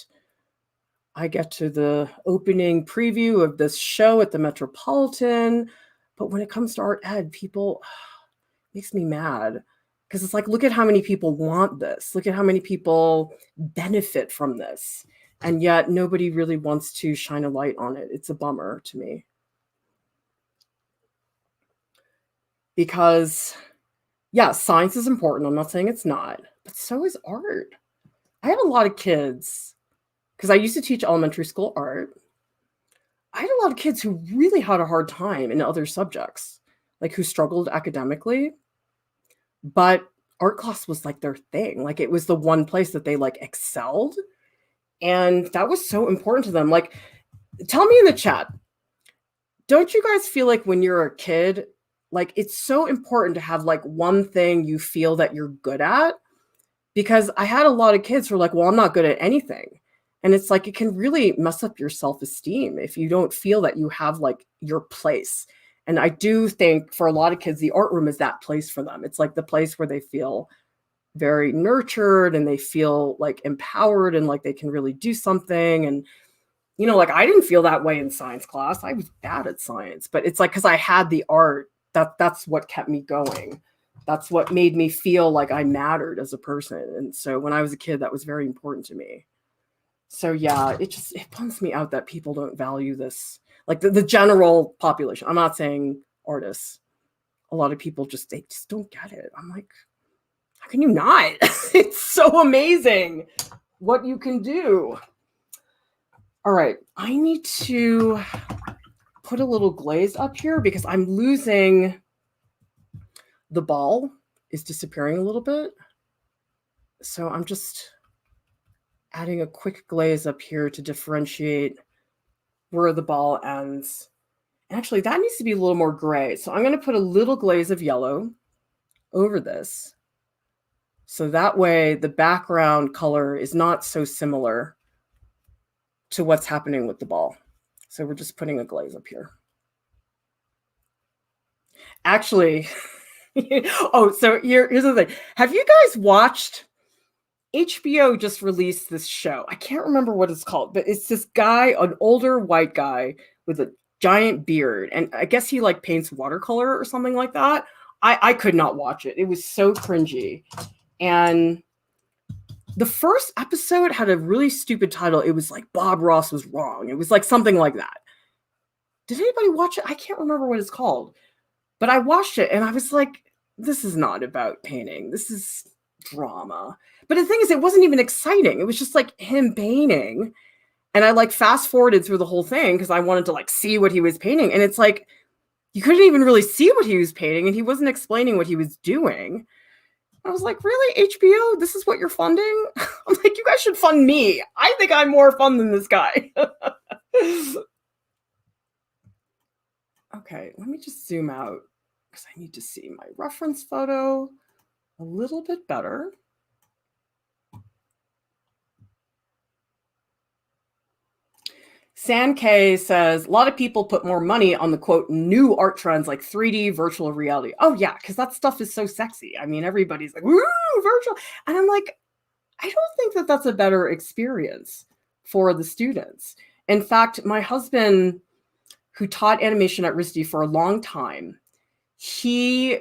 Speaker 1: I get to the opening preview of this show at the Metropolitan. But when it comes to art ed, people makes me mad because it's like, look at how many people want this. Look at how many people benefit from this. And yet nobody really wants to shine a light on it. It's a bummer to me. Because, yeah, science is important. I'm not saying it's not, but so is art. I have a lot of kids because I used to teach elementary school art. I had a lot of kids who really had a hard time in other subjects, like who struggled academically, but art class was like their thing. Like it was the one place that they like excelled. And that was so important to them. Like, tell me in the chat, don't you guys feel like when you're a kid, like it's so important to have like one thing you feel that you're good at? Because I had a lot of kids who are like, well, I'm not good at anything. And it's like, it can really mess up your self-esteem if you don't feel that you have like your place. And I do think for a lot of kids, the art room is that place for them. It's like the place where they feel very nurtured and they feel like empowered and like they can really do something. And, you know, like I didn't feel that way in science class. I was bad at science, but it's like, because I had the art, that's what kept me going. That's what made me feel like I mattered as a person. And so when I was a kid, that was very important to me. So yeah, it bums me out that people don't value this. Like the general population. I'm not saying artists. A lot of people they just don't get it. I'm like, how can you not? It's so amazing what you can do. All right, I need to put a little glaze up here because I'm losing, the ball is disappearing a little bit. So I'm just adding a quick glaze up here to differentiate where the ball ends. And actually, that needs to be a little more gray. So I'm going to put a little glaze of yellow over this. So that way the background color is not so similar to what's happening with the ball. So we're just putting a glaze up here. Actually, oh, so here's the thing. Have you guys watched, HBO just released this show. I can't remember what it's called, but it's this guy, an older white guy with a giant beard. And I guess he like paints watercolor or something like that. I could not watch it. It was so cringy. And the first episode had a really stupid title. It was like Bob Ross was wrong. It was like something like that. Did anybody watch it? I can't remember what it's called. But I watched it and I was like, this is not about painting. This is drama. But the thing is, it wasn't even exciting. It was just like him painting. And I like fast forwarded through the whole thing because I wanted to like see what he was painting. And it's like, you couldn't even really see what he was painting and he wasn't explaining what he was doing. I was like, really, HBO? This is what you're funding? I'm like, you guys should fund me. I think I'm more fun than this guy. Okay, let me just zoom out because I need to see my reference photo a little bit better. San K says, a lot of people put more money on the, quote, new art trends like 3D virtual reality. Oh, yeah, because that stuff is so sexy. I mean, everybody's like, woo, virtual. And I'm like, I don't think that that's a better experience for the students. In fact, my husband, who taught animation at RISD for a long time, he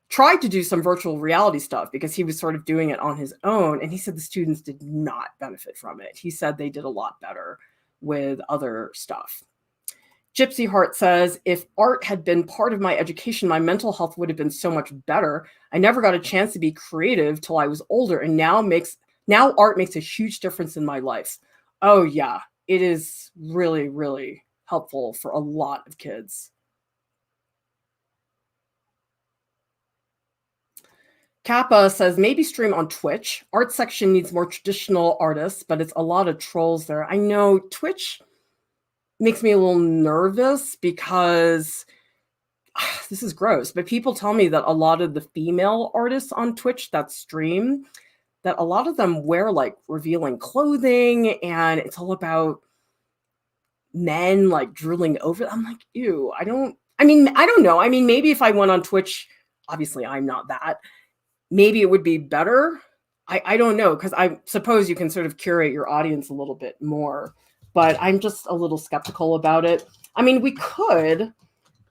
Speaker 1: tried to do some virtual reality stuff because he was sort of doing it on his own. And he said the students did not benefit from it. He said they did a lot better with other stuff. Gypsy Heart says, if art had been part of my education, my mental health would have been so much better. I never got a chance to be creative till I was older. And now art makes a huge difference in my life. Oh yeah, it is really, really helpful for a lot of kids. Kappa says, maybe stream on Twitch. Art section needs more traditional artists, but it's a lot of trolls there. I know Twitch makes me a little nervous because this is gross, but people tell me that a lot of the female artists on Twitch that stream, that a lot of them wear like revealing clothing and it's all about men like drooling over. I'm like, ew, I don't know. I mean, maybe if I went on Twitch, obviously I'm not that, maybe it would be better. I don't know, because I suppose you can sort of curate your audience a little bit more, but I'm just a little skeptical about it. I mean, we could,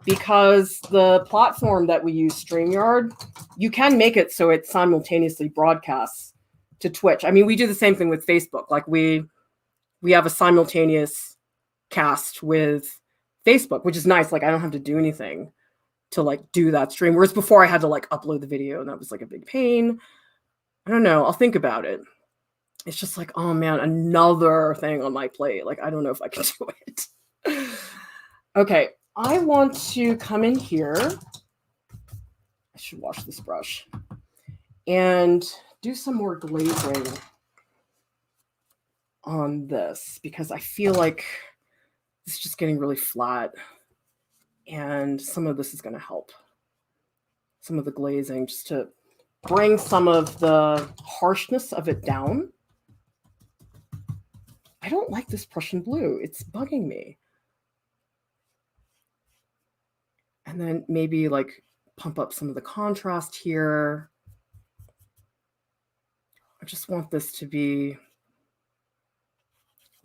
Speaker 1: because the platform that we use, StreamYard, you can make it so it simultaneously broadcasts to Twitch. I mean, we do the same thing with Facebook. Like we have a simultaneous cast with Facebook, which is nice. Like I don't have to do anything to like do that stream. Whereas before I had to like upload the video and that was like a big pain. I don't know. I'll think about it. It's just like, oh man, another thing on my plate. Like, I don't know if I can do it. Okay. I want to come in here. I should wash this brush and do some more glazing on this because I feel like it's just getting really flat, and some of this is going to help. Some of the glazing just to bring some of the harshness of it down. I don't like this Prussian blue. It's bugging me. And then maybe like pump up some of the contrast here. I just want this to be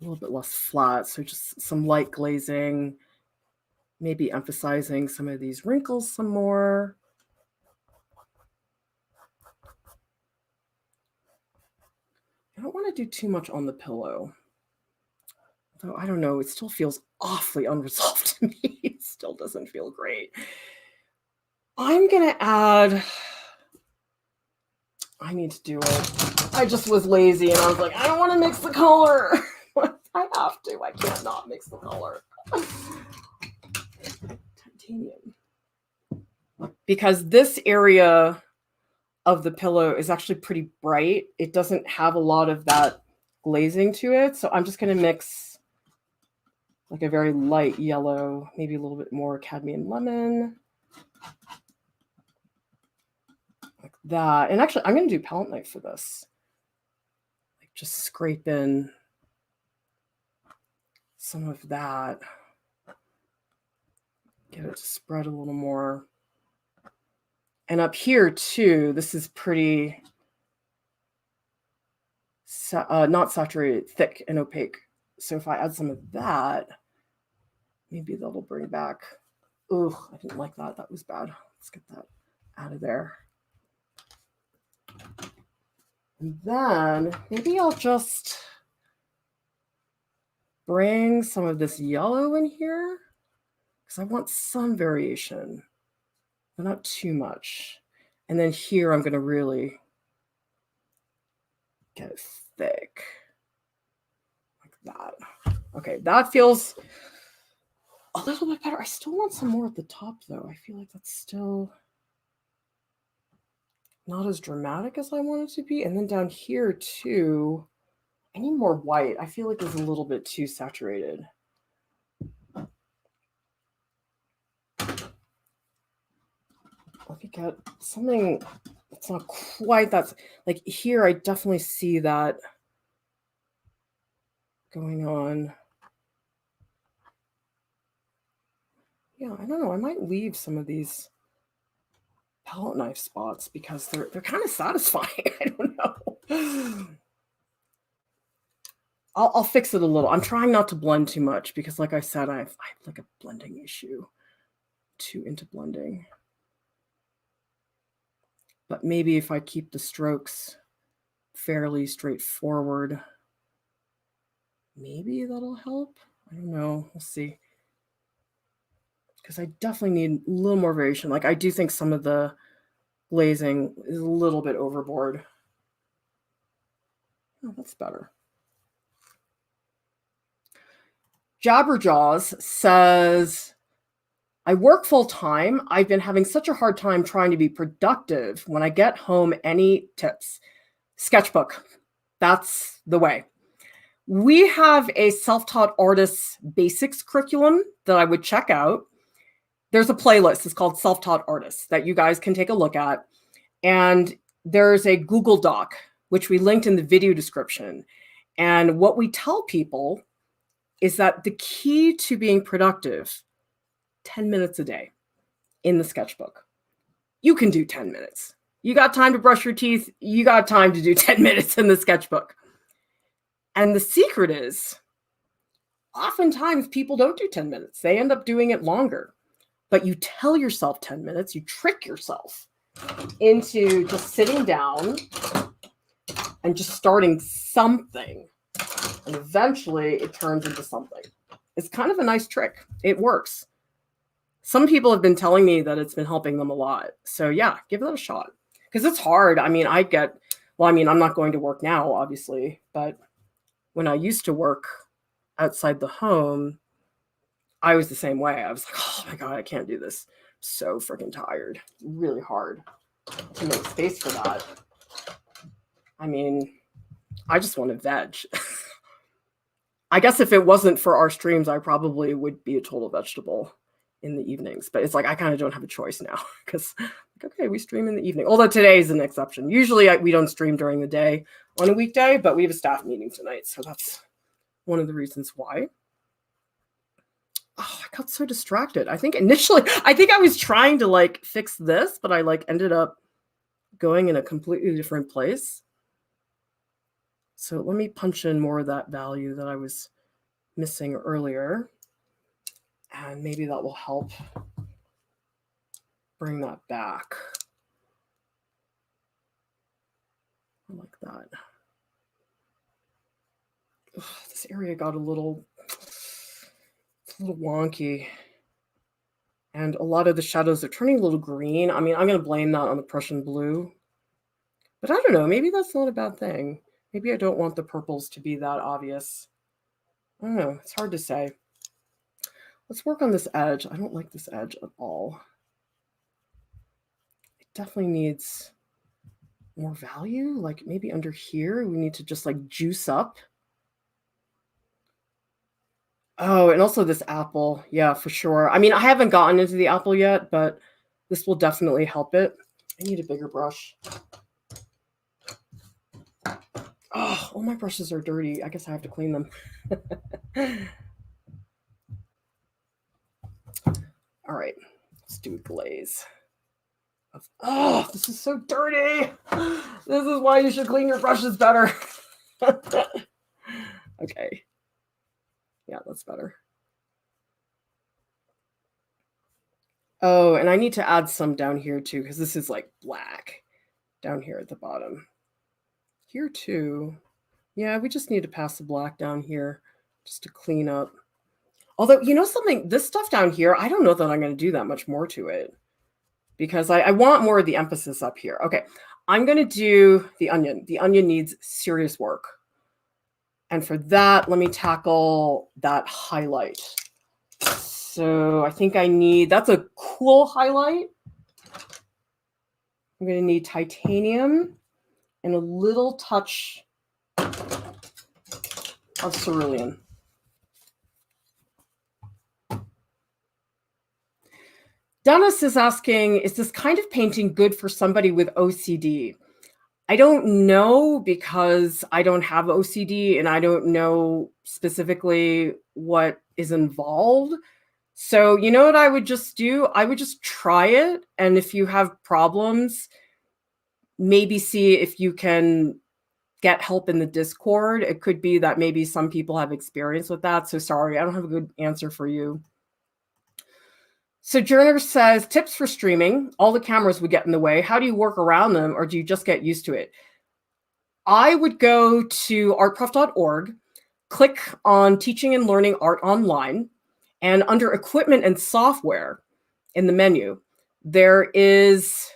Speaker 1: a little bit less flat. So just some light glazing, maybe emphasizing some of these wrinkles some more. I don't want to do too much on the pillow. Though I don't know, it still feels awfully unresolved to me. It still doesn't feel great. I'm going to add, I need to do it. I just was lazy and I was like, I don't want to mix the color. I have to. I can't not mix the color. Titanium. Because this area of the pillow is actually pretty bright. It doesn't have a lot of that glazing to it. So I'm just going to mix like a very light yellow, maybe a little bit more cadmium lemon. Like that. And actually, I'm going to do palette knife for this. Like just scrape in some of that. Get it to spread a little more. And up here too, this is pretty not saturated, thick and opaque. So if I add some of that, maybe that'll bring back. Ugh, I didn't like that. That was bad. Let's get that out of there. And then maybe I'll just bring some of this yellow in here because I want some variation, but not too much. And then here I'm going to really get it thick like that. Okay, that feels a little bit better. I still want some more at the top though. I feel like that's still not as dramatic as I want it to be. And then down here too, I need more white. I feel like it's a little bit too saturated. Let me get something that's not quite that, like here I definitely see that going on. Yeah, I don't know. I might leave some of these palette knife spots because they're kind of satisfying. I don't know. I'll fix it a little. I'm trying not to blend too much because, like I said, I have like a blending issue. Too into blending. But maybe if I keep the strokes fairly straightforward, maybe that'll help. I don't know. We'll see. Because I definitely need a little more variation. Like I do think some of the glazing is a little bit overboard. Oh, that's better. Jabberjaws says, I work full time. I've been having such a hard time trying to be productive. When I get home, any tips? Sketchbook. That's the way. We have a self-taught artists basics curriculum that I would check out. There's a playlist. It's called Self-Taught Artists that you guys can take a look at. And there's a Google Doc, which we linked in the video description. And what we tell people is that the key to being productive, 10 minutes a day in the sketchbook. You can do 10 minutes. You got time to brush your teeth. You got time to do 10 minutes in the sketchbook. And the secret is, oftentimes people don't do 10 minutes. They end up doing it longer. But you tell yourself 10 minutes, you trick yourself into just sitting down and just starting something. And eventually it turns into something. It's kind of a nice trick. It works. Some people have been telling me that it's been helping them a lot. So yeah, give that a shot. Because it's hard. I mean, I'm not going to work now, obviously. But when I used to work outside the home, I was the same way. I was like, oh my God, I can't do this. I'm so freaking tired. Really hard to make space for that. I mean, I just want to veg. I guess if it wasn't for our streams, I probably would be a total vegetable in the evenings. But it's like I kind of don't have a choice now because, okay, we stream in the evening. Although today is an exception. Usually we don't stream during the day on a weekday, but we have a staff meeting tonight. So that's one of the reasons why. Oh, I got so distracted. I think initially, I was trying to like fix this, but I like ended up going in a completely different place. So let me punch in more of that value that I was missing earlier. And maybe that will help bring that back. I like that. Ugh, this area got a little wonky. And a lot of the shadows are turning a little green. I mean, I'm going to blame that on the Prussian blue. But I don't know, maybe that's not a bad thing. Maybe I don't want the purples to be that obvious. I don't know, it's hard to say. Let's work on this edge. I don't like this edge at all. It definitely needs more value. Like maybe under here, we need to just like juice up. Oh, and also this apple. Yeah, for sure. I mean, I haven't gotten into the apple yet, but this will definitely help it. I need a bigger brush. Oh, all my brushes are dirty. I guess I have to clean them. All right, let's do a glaze. Oh, this is so dirty. This is why you should clean your brushes better. Okay. Yeah, that's better. Oh, and I need to add some down here too, because this is like black down here at the bottom. Here too. Yeah, we just need to pass the black down here just to clean up. Although, you know something, this stuff down here, I don't know that I'm going to do that much more to it because I want more of the emphasis up here. Okay, I'm going to do the onion. The onion needs serious work. And for that, let me tackle that highlight. So I think I need, that's a cool highlight. I'm going to need titanium and a little touch of cerulean. Dennis is asking, is this kind of painting good for somebody with OCD? I don't know because I don't have OCD and I don't know specifically what is involved. So you know what I would just do? I would just try it. And if you have problems, maybe see if you can get help in the Discord. It could be that maybe some people have experience with that. So sorry, I don't have a good answer for you. Sojourner says, tips for streaming. All the cameras would get in the way. How do you work around them, or do you just get used to it? I would go to artprof.org, click on Teaching and Learning Art Online, and under Equipment and Software in the menu, there is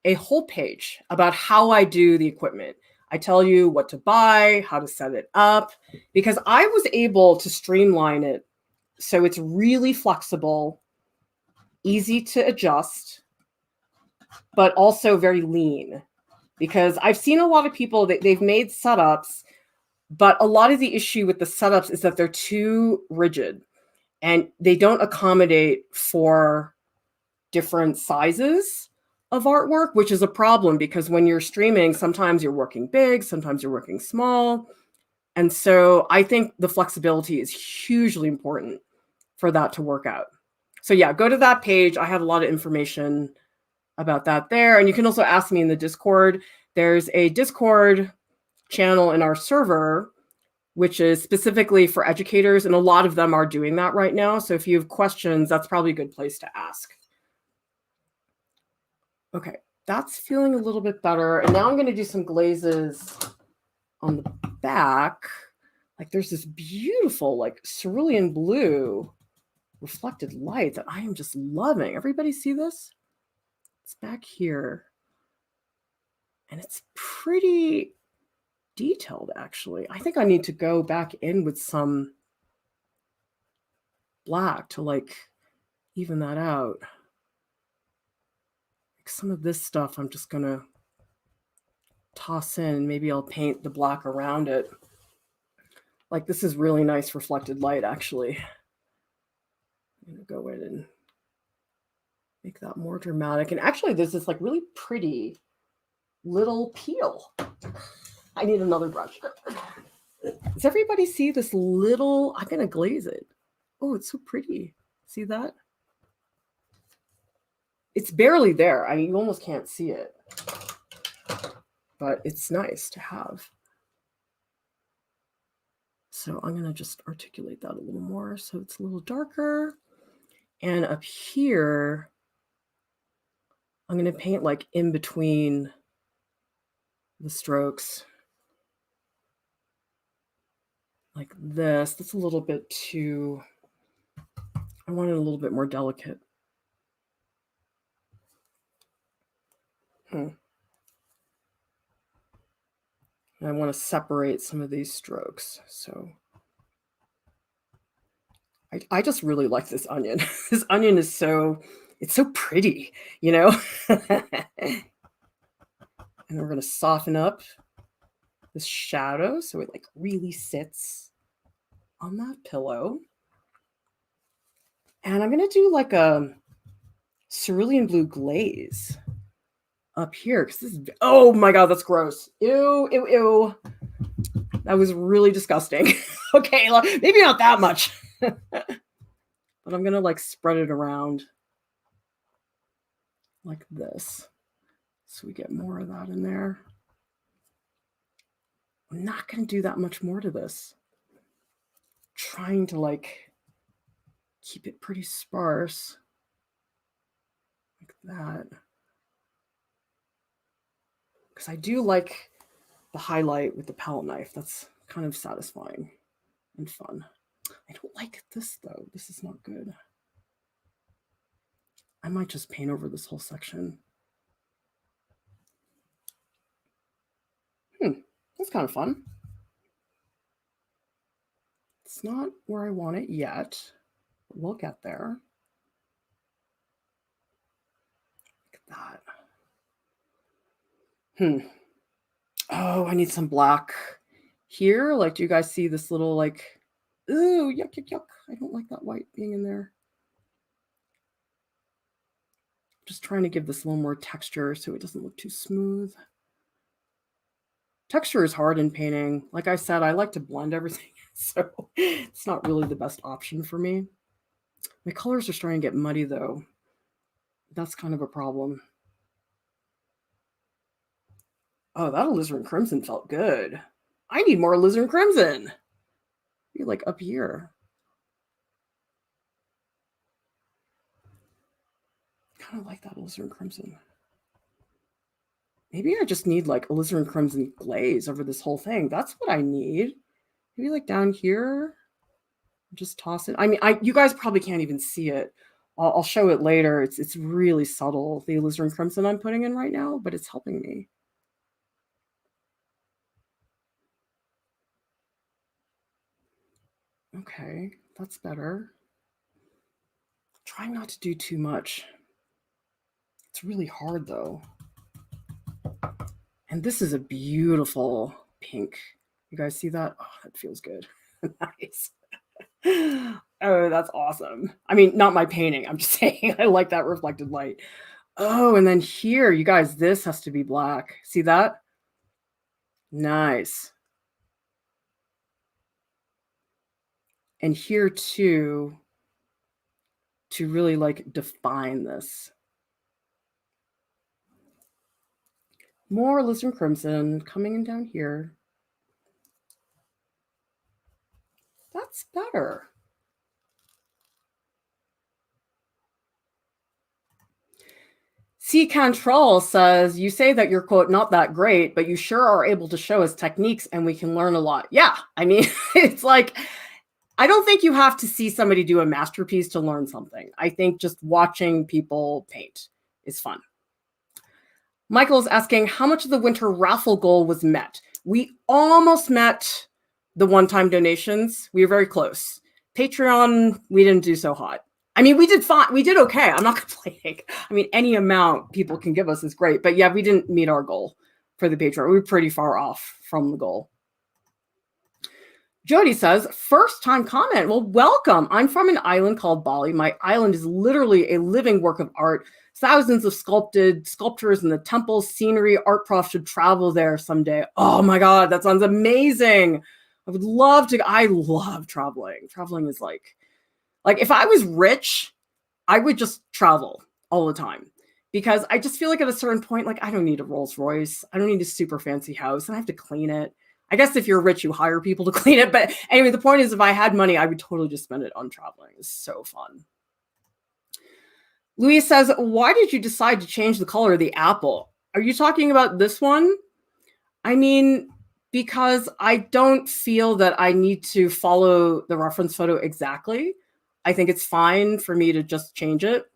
Speaker 1: a whole page about how I do the equipment. I tell you what to buy, how to set it up, because I was able to streamline it so it's really flexible, easy to adjust, but also very lean. Because I've seen a lot of people that they've made setups, but a lot of the issue with the setups is that they're too rigid and they don't accommodate for different sizes of artwork, which is a problem because when you're streaming, sometimes you're working big, sometimes you're working small. And so I think the flexibility is hugely important for that to work out. So yeah, go to that page. I have a lot of information about that there. And you can also ask me in the Discord. There's a Discord channel in our server, which is specifically for educators. And a lot of them are doing that right now. So if you have questions, that's probably a good place to ask. Okay, that's feeling a little bit better. And now I'm going to do some glazes on the back. Like there's this beautiful like cerulean blue reflected light that I am just loving. Everybody see this? It's back here. And it's pretty detailed, actually. I think I need to go back in with some black to like even that out. Like some of this stuff I'm just going to toss in. Maybe I'll paint the black around it. Like this is really nice reflected light, actually. I'm gonna go in and make that more dramatic. And actually there's this like really pretty little peel. I need another brush. Does everybody see this little, I'm gonna glaze it. Oh, it's so pretty. See that? It's barely there. I mean, you almost can't see it, but it's nice to have. So I'm gonna just articulate that a little more so it's a little darker. And up here, I'm gonna paint like in between the strokes. Like this. That's a little bit too, I want it a little bit more delicate. I want to separate some of these strokes. So I just really like this onion. This onion is it's so pretty, you know? And we're going to soften up this shadow so it like really sits on that pillow. And I'm going to do like a cerulean blue glaze up here because this is, oh my God, that's gross. Ew, ew, ew. That was really disgusting. Okay, maybe not that much. But I'm going to like spread it around like this so we get more of that in there. I'm not going to do that much more to this. I'm trying to like keep it pretty sparse like that. Because I do like the highlight with the palette knife. That's kind of satisfying and fun. I don't like this though. This is not good. I might just paint over this whole section. That's kind of fun. It's not where I want it yet, but we'll get there. Look at that. Oh, I need some black here. Like, do you guys see this little like, ooh, yuck, yuck, yuck. I don't like that white being in there. Just trying to give this a little more texture so it doesn't look too smooth. Texture is hard in painting. Like I said, I like to blend everything, so it's not really the best option for me. My colors are starting to get muddy though. That's kind of a problem. Oh, that alizarin crimson felt good. I need more alizarin crimson. Be like up here. Kind of like that alizarin crimson. Maybe I just need like alizarin crimson glaze over this whole thing. That's what I need. Maybe like down here. Just toss it. I mean, you guys probably can't even see it. I'll show it later. It's really subtle, the alizarin crimson I'm putting in right now, but it's helping me. Okay, that's better. Trying not to do too much. It's really hard though. And this is a beautiful pink. You guys see that? Oh, that feels good. Nice. Oh, that's awesome. I mean, not my painting. I'm just saying I like that reflected light. Oh, and then here, you guys, this has to be black. See that? Nice. And here too, to really like define this. More alizarin crimson coming in down here. That's better. C. Cantrell says, you say that you're, quote, not that great, but you sure are able to show us techniques and we can learn a lot. Yeah, I mean, it's like, I don't think you have to see somebody do a masterpiece to learn something. I think just watching people paint is fun. Michael's asking, how much of the winter raffle goal was met? We almost met the one-time donations. We were very close. Patreon, we didn't do so hot. I mean, we did fine. We did okay. I'm not complaining. I mean, any amount people can give us is great. But yeah, we didn't meet our goal for the Patreon. We were pretty far off from the goal. Jody says, first time comment. Well, welcome. I'm from an island called Bali. My island is literally a living work of art. Thousands of sculptures in the temples, scenery. Art prof should travel there someday. Oh my God, that sounds amazing. I would love to. I love traveling. Traveling is like if I was rich, I would just travel all the time, because I just feel like at a certain point, like I don't need a Rolls Royce. I don't need a super fancy house, and I have to clean it. I guess if you're rich, you hire people to clean it. But anyway, the point is, if I had money, I would totally just spend it on traveling. It's so fun. Louis says, why did you decide to change the color of the apple? Are you talking about this one? I mean, because I don't feel that I need to follow the reference photo exactly. I think it's fine for me to just change it.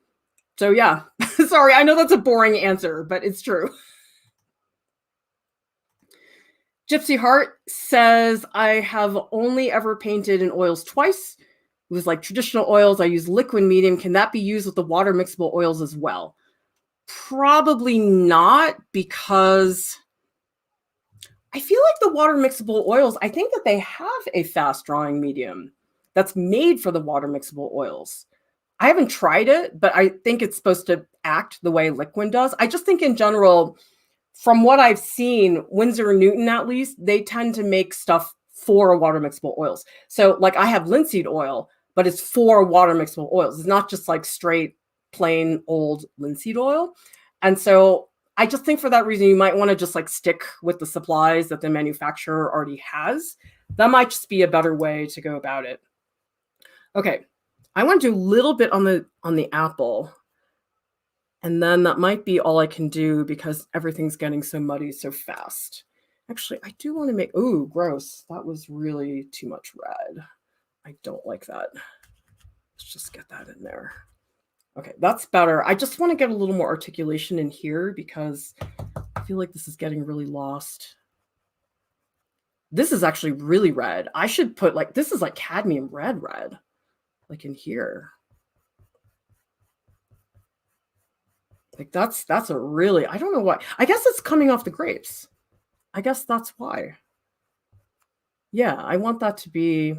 Speaker 1: So yeah, sorry, I know that's a boring answer, but it's true. Gypsy Heart says, I have only ever painted in oils twice. It was like traditional oils. I use liquid medium. Can that be used with the water mixable oils as well? Probably not, because I feel like the water mixable oils, I think that they have a fast drying medium that's made for the water mixable oils. I haven't tried it, but I think it's supposed to act the way liquid does. I just think in general, from what I've seen, Winsor & Newton, at least, they tend to make stuff for water mixable oils. So like I have linseed oil, but it's for water mixable oils. It's not just like straight, plain old linseed oil. And so I just think for that reason, you might want to just like stick with the supplies that the manufacturer already has. That might just be a better way to go about it. Okay, I want to do a little bit on the apple. And then that might be all I can do because everything's getting so muddy so fast. Actually, I do want to make, ooh, gross. That was really too much red. I don't like that. Let's just get that in there. Okay, that's better. I just want to get a little more articulation in here because I feel like this is getting really lost. This is actually really red. I should put like, this is like cadmium red, like in here. Like that's a really, I don't know why. I guess it's coming off the grapes. I guess that's why. Yeah, I want that to be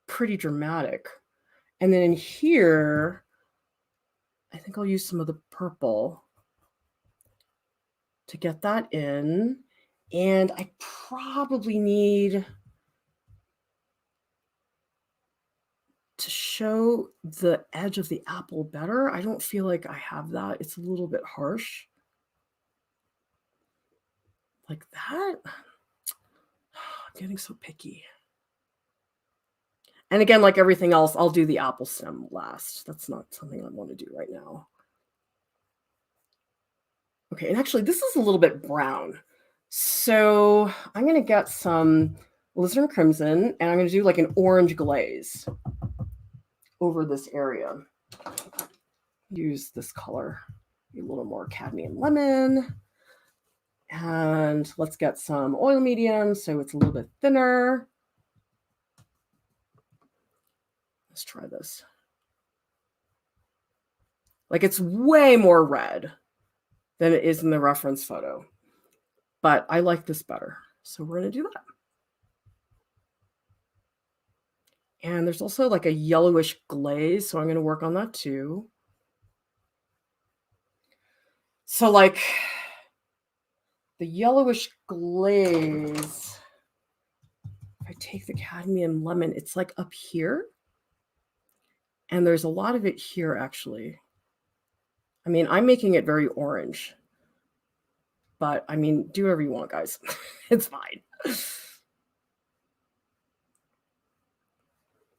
Speaker 1: pretty dramatic. And then in here, I think I'll use some of the purple to get that in. And I probably need to show the edge of the apple better. I don't feel like I have that. It's a little bit harsh. Like that. I'm getting so picky. And again, like everything else, I'll do the apple stem last. That's not something I want to do right now. Okay, and actually this is a little bit brown. So I'm going to get some alizarin crimson and I'm going to do like an orange glaze over this area. Use this color, a little more cadmium lemon. And let's get some oil medium so it's a little bit thinner. Let's try this. Like it's way more red than it is in the reference photo. But I like this better. So we're going to do that. And there's also like a yellowish glaze. So I'm going to work on that too. So like the yellowish glaze, if I take the cadmium lemon, it's like up here. And there's a lot of it here, actually. I mean, I'm making it very orange. But, I mean, do whatever you want, guys. It's fine.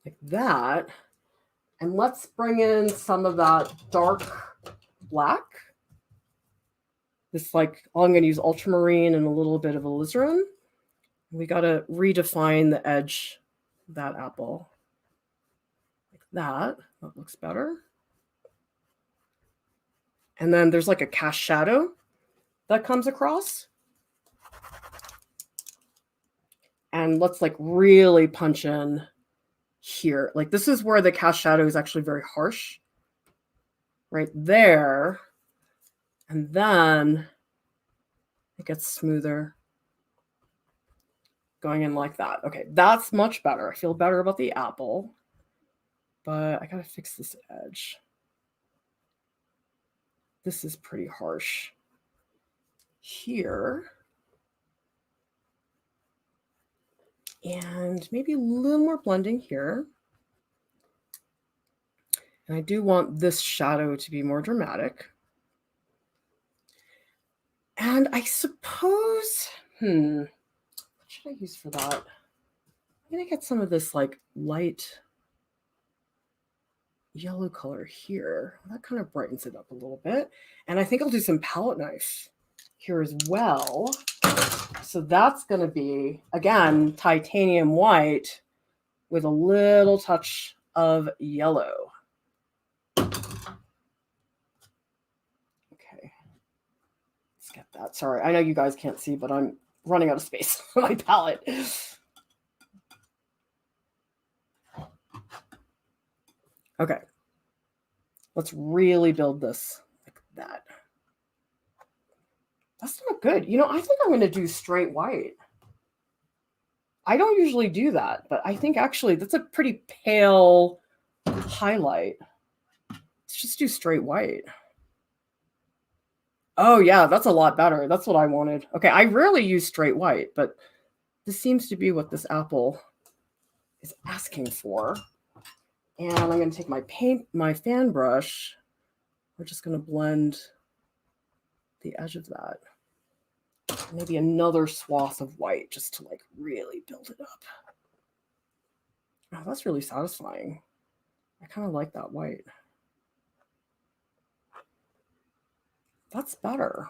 Speaker 1: Like that. And let's bring in some of that dark black. This, like, all I'm going to use ultramarine and a little bit of alizarin. We got to redefine the edge of that apple. Like that. That looks better. And then there's like a cast shadow that comes across. And let's like really punch in here. Like this is where the cast shadow is actually very harsh. Right there. And then it gets smoother. going in like that. Okay, that's much better. I feel better about the apple, but I gotta fix this edge. This is pretty harsh. Here. And maybe a little more blending here. And I do want this shadow to be more dramatic. And I suppose, what should I use for that? I'm gonna get some of this like light yellow color here. That kind of brightens it up a little bit. And I think I'll do some palette knife here as well. So that's gonna be, again, titanium white with a little touch of yellow. Okay, let's get that. Sorry, I know you guys can't see, but I'm running out of space on my palette. Okay, let's really build this like that. That's not good. You know, I think I'm going to do straight white. I don't usually do that, but I think actually that's a pretty pale highlight. Let's just do straight white. Oh yeah, that's a lot better. That's what I wanted. Okay, I rarely use straight white, but this seems to be what this apple is asking for. And I'm going to take my fan brush. We're just going to blend the edge of that. Maybe another swath of white just to like really build it up. Oh, that's really satisfying. I kind of like that white. That's better.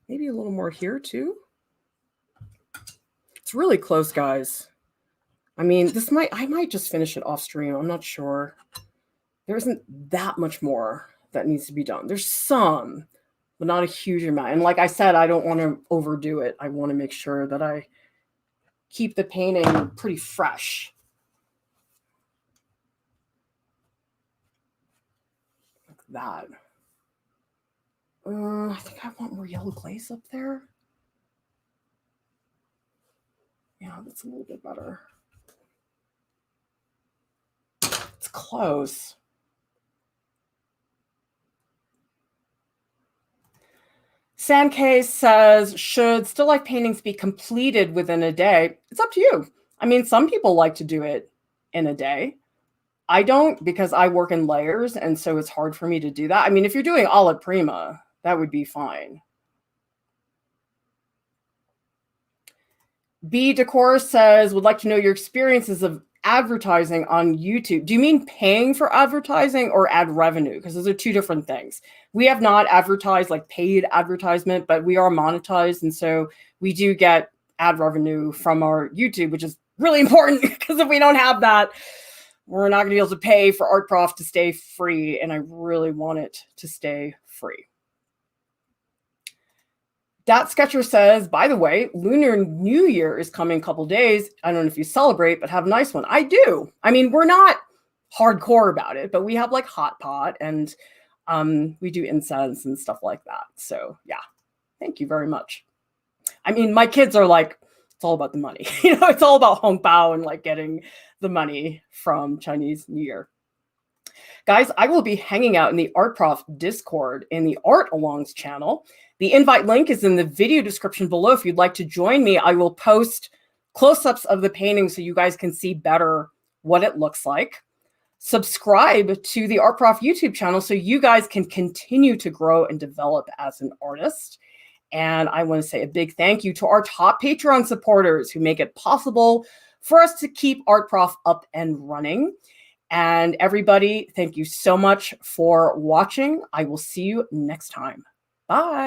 Speaker 1: Maybe a little more here too. It's really close, guys. I mean, I might just finish it off stream. I'm not sure. There isn't that much more that needs to be done. There's some, but not a huge amount. And like I said, I don't want to overdo it. I want to make sure that I keep the painting pretty fresh. Like that. I think I want more yellow glaze up there. Yeah, that's a little bit better. It's close. Sandcase says, should still life paintings be completed within a day? It's up to you. I mean, some people like to do it in a day. I don't, because I work in layers, and so it's hard for me to do that. I mean, if you're doing alla prima, that would be fine. B Decor says, would like to know your experiences of advertising on YouTube. Do you mean paying for advertising or ad revenue? Because those are two different things. We have not advertised like paid advertisement, but we are monetized. And so we do get ad revenue from our YouTube, which is really important because if we don't have that, we're not going to be able to pay for Art Prof to stay free. And I really want it to stay free. Dat Sketcher says, by the way, Lunar New Year is coming in a couple days. I don't know if you celebrate, but have a nice one. I do. I mean, we're not hardcore about it, but we have like hot pot and we do incense and stuff like that. So yeah, thank you very much. I mean, my kids are like, it's all about the money. You know, it's all about Hong Bao and like getting the money from Chinese New Year. Guys, I will be hanging out in the Art Prof Discord in the Art Alongs channel. The invite link is in the video description below. If you'd like to join me, I will post close-ups of the painting so you guys can see better what it looks like. Subscribe to the Art Prof YouTube channel so you guys can continue to grow and develop as an artist. And I want to say a big thank you to our top Patreon supporters who make it possible for us to keep Art Prof up and running. And everybody, thank you so much for watching. I will see you next time. Bye.